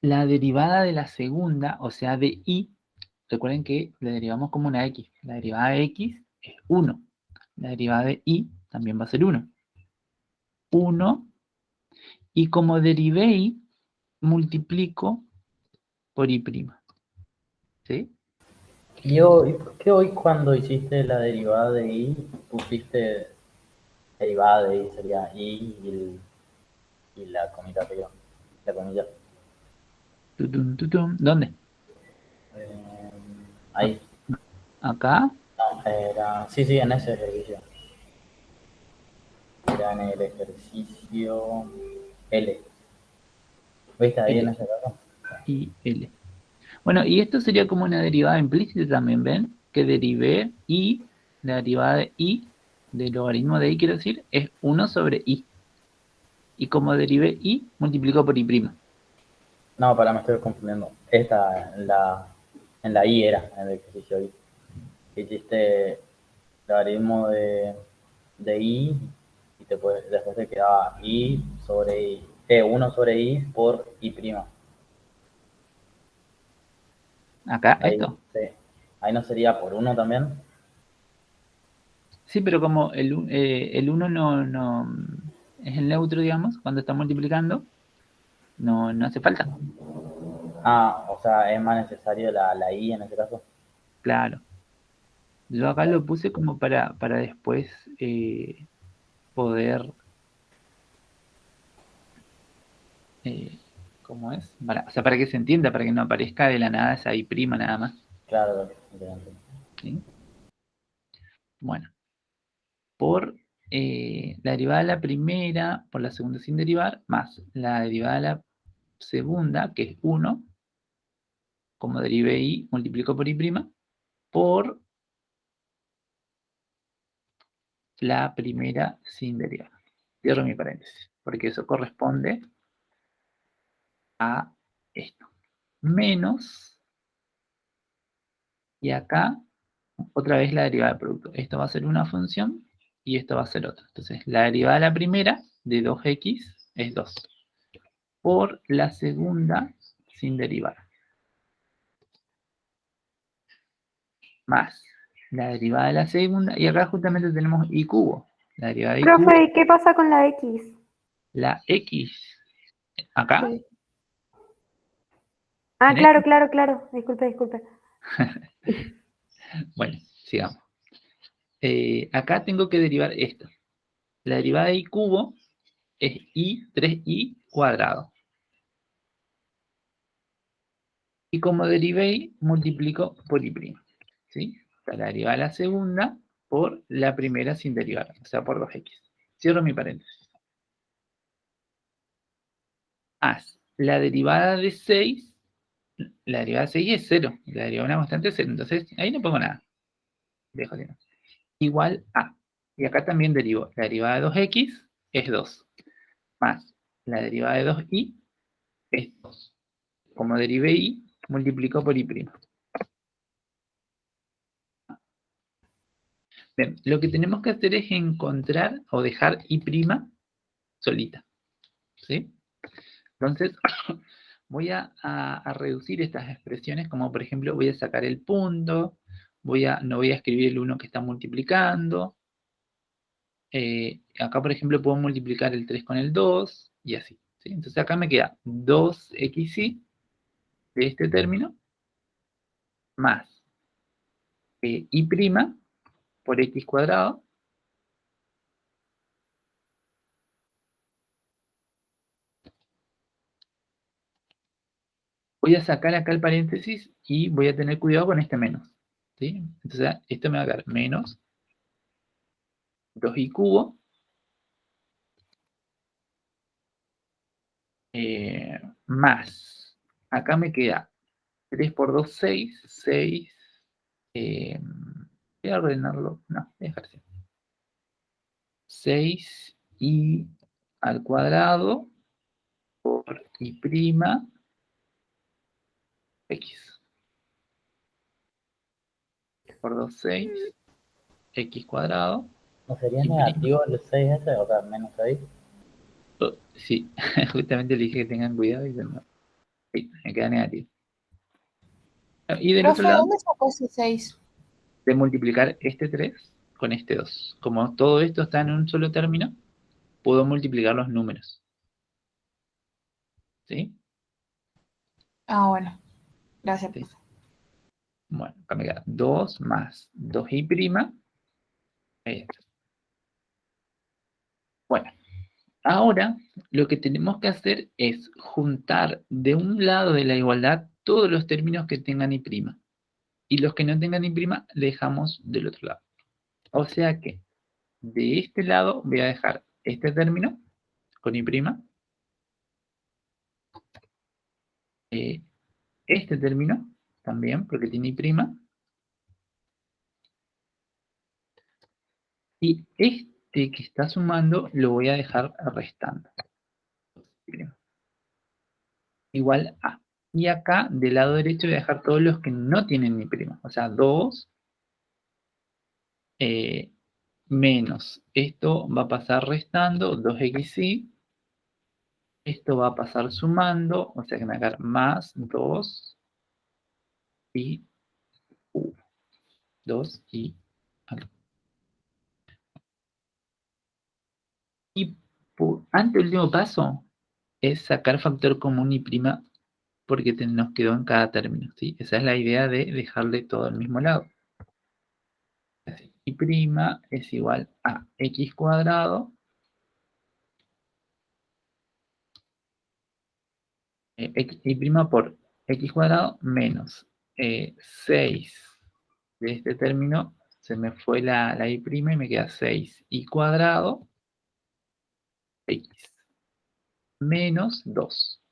la derivada de la segunda, o sea, de y, recuerden que la derivamos como una x. La derivada de x es 1. La derivada de y también va a ser 1. 1, y como derivé y, multiplico por y'. ¿Sí? ¿Por qué hoy cuando hiciste la derivada de y pusiste derivada de y sería y la comita arriba? La comilla. Tutum, tutum. ¿Dónde? Ahí. Acá. No, era. Sí, en ese ejercicio. Era en el ejercicio L. ¿Viste ahí en L ese caso? y L. Bueno, y esto sería como una derivada implícita también, ¿ven? Que derivé y, la derivada de y, del logaritmo de y, quiero decir, es 1 sobre y. Y como derivé y, multiplico por y'. No, me estoy confundiendo. Esta, en la I era, en el ejercicio I. Hiciste logaritmo de I y después te quedaba I sobre I. 1 sobre I por I'. Acá, Ahí, esto. sí. Ahí no sería por 1 también. Sí, pero como el 1 no es el neutro, digamos, cuando está multiplicando, no hace falta. Ah, o sea, es más necesario la I en ese caso. Claro. Yo acá lo puse como para después poder, ¿cómo es? O sea, para que se entienda, para que no aparezca de la nada esa I' nada más. Claro, entiendo. ¿Sí? Bueno, por la derivada de la primera, por la segunda sin derivar, más la derivada de la segunda, que es 1, como derivé y multiplico por y', por la primera sin derivar. Cierro mi paréntesis, porque eso corresponde a esto. Menos, y acá, otra vez la derivada del producto. Esto va a ser una función y esto va a ser otra. Entonces, la derivada de la primera de 2x es 2. Por la segunda sin derivar. Más la derivada de la segunda. Y acá justamente tenemos y cubo. La derivada de y cubo. Profe, ¿qué pasa con la X? La x. Acá. Sí. Ah, ¿En claro, esto? claro. Disculpe. Bueno, sigamos. acá tengo que derivar esto. La derivada de i cubo es i 3i cuadrado. Y como derivé i, multiplico por i'. ¿Sí? O sea, la derivada de la segunda por la primera sin derivar, o sea, por 2x. Cierro mi paréntesis. Haz la derivada de 6, la derivada de 6 es 0, la derivada de una constante es 0, entonces ahí no pongo nada. Dejo de no. Igual a. Y acá también derivo. La derivada de 2x es 2, más la derivada de 2i es 2. Como derivé i, multiplico por i'. Bien, lo que tenemos que hacer es encontrar o dejar i' solita. ¿Sí? Entonces, voy a reducir estas expresiones, como por ejemplo, voy a sacar el punto, no voy a escribir el 1 que está multiplicando. Acá, por ejemplo, puedo multiplicar el 3 con el 2, y así. ¿Sí? Entonces acá me queda 2xy de este término, más i' por x cuadrado, voy a sacar acá el paréntesis y voy a tener cuidado con este menos. ¿Sí? Entonces esto me va a quedar menos 2i cubo más, acá me queda 3 por 2, 6, 6, voy a ordenarlo, no, voy a dejar así. 6i al cuadrado por i' x. Por 2, 6, x cuadrado. ¿No sería y negativo el 6 ese? O sea, menos 6. Sí, justamente le dije que tengan cuidado y no. Sí, me queda negativo. Y del otro Profe, lado, ¿dónde sacó ese 6? de multiplicar este 3 con este 2. Como todo esto está en un solo término, puedo multiplicar los números. ¿Sí? Ah, bueno. Gracias, Sí. profe. Bueno, acá me queda 2 más 2i'. Ahí está. Bueno, ahora lo que tenemos que hacer es juntar de un lado de la igualdad todos los términos que tengan i'. Y los que no tengan i' dejamos del otro lado. O sea que de este lado voy a dejar este término con i'. Este término también, porque tiene i'. Y este que está sumando lo voy a dejar restando. Igual a. Y acá, del lado derecho, voy a dejar todos los que no tienen i'. O sea, 2 menos. Esto va a pasar restando, 2xy. Esto va a pasar sumando, o sea que me va a quedar más 2 y 2 y algo. Y anteúltimo paso es sacar factor común i', porque nos quedó en cada término, ¿sí? Esa es la idea de dejarle todo al mismo lado. Así, i' es igual a x cuadrado i' por x cuadrado menos 6 de este término, se me fue la i' y me queda 6i cuadrado x menos 2.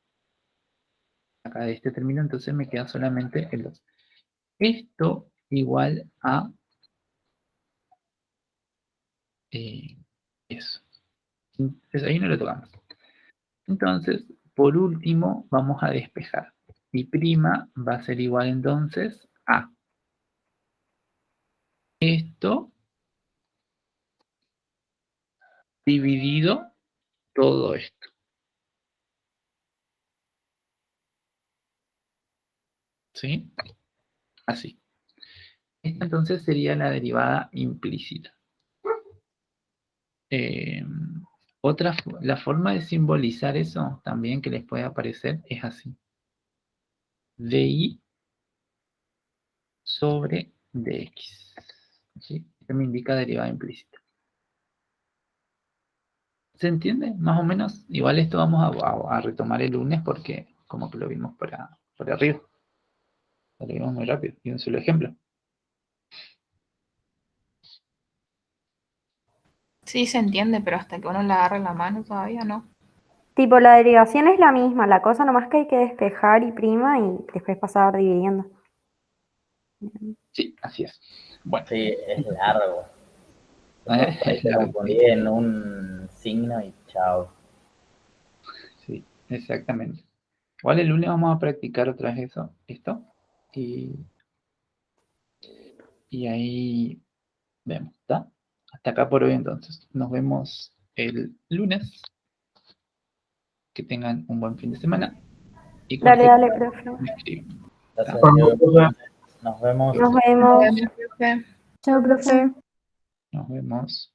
Acá de este término entonces me queda solamente el 2. Esto igual a eso. Entonces ahí no lo tocamos. Entonces, por último, vamos a despejar. I' va a ser igual entonces a esto dividido todo esto. ¿Sí? Así. Esta entonces sería la derivada implícita. La forma de simbolizar eso también que les puede aparecer es así. DI sobre DX. ¿Sí? que me indica derivada implícita. ¿Se entiende? Más o menos. Igual esto vamos a retomar el lunes porque como que lo vimos por arriba. Lo vimos muy rápido. Y un solo ejemplo. Sí, se entiende, pero hasta que uno le agarre la mano todavía no. Tipo, la derivación es la misma, la cosa nomás que hay que despejar y prima y después pasar dividiendo. Sí, así es. Bueno. Sí, es largo. Por ahí te confundí en un signo y chao. Sí, exactamente. Igual el lunes vamos a practicar otra vez esto. Y ahí vemos, ¿está? Hasta acá por hoy entonces. Nos vemos el lunes. Que tengan un buen fin de semana. Y Dale, cualquier dale, cosa, profe. me escriben. Gracias, ¿Está? Diego. Nos vemos. Nos vemos. Profe. Chao, profe. Nos vemos.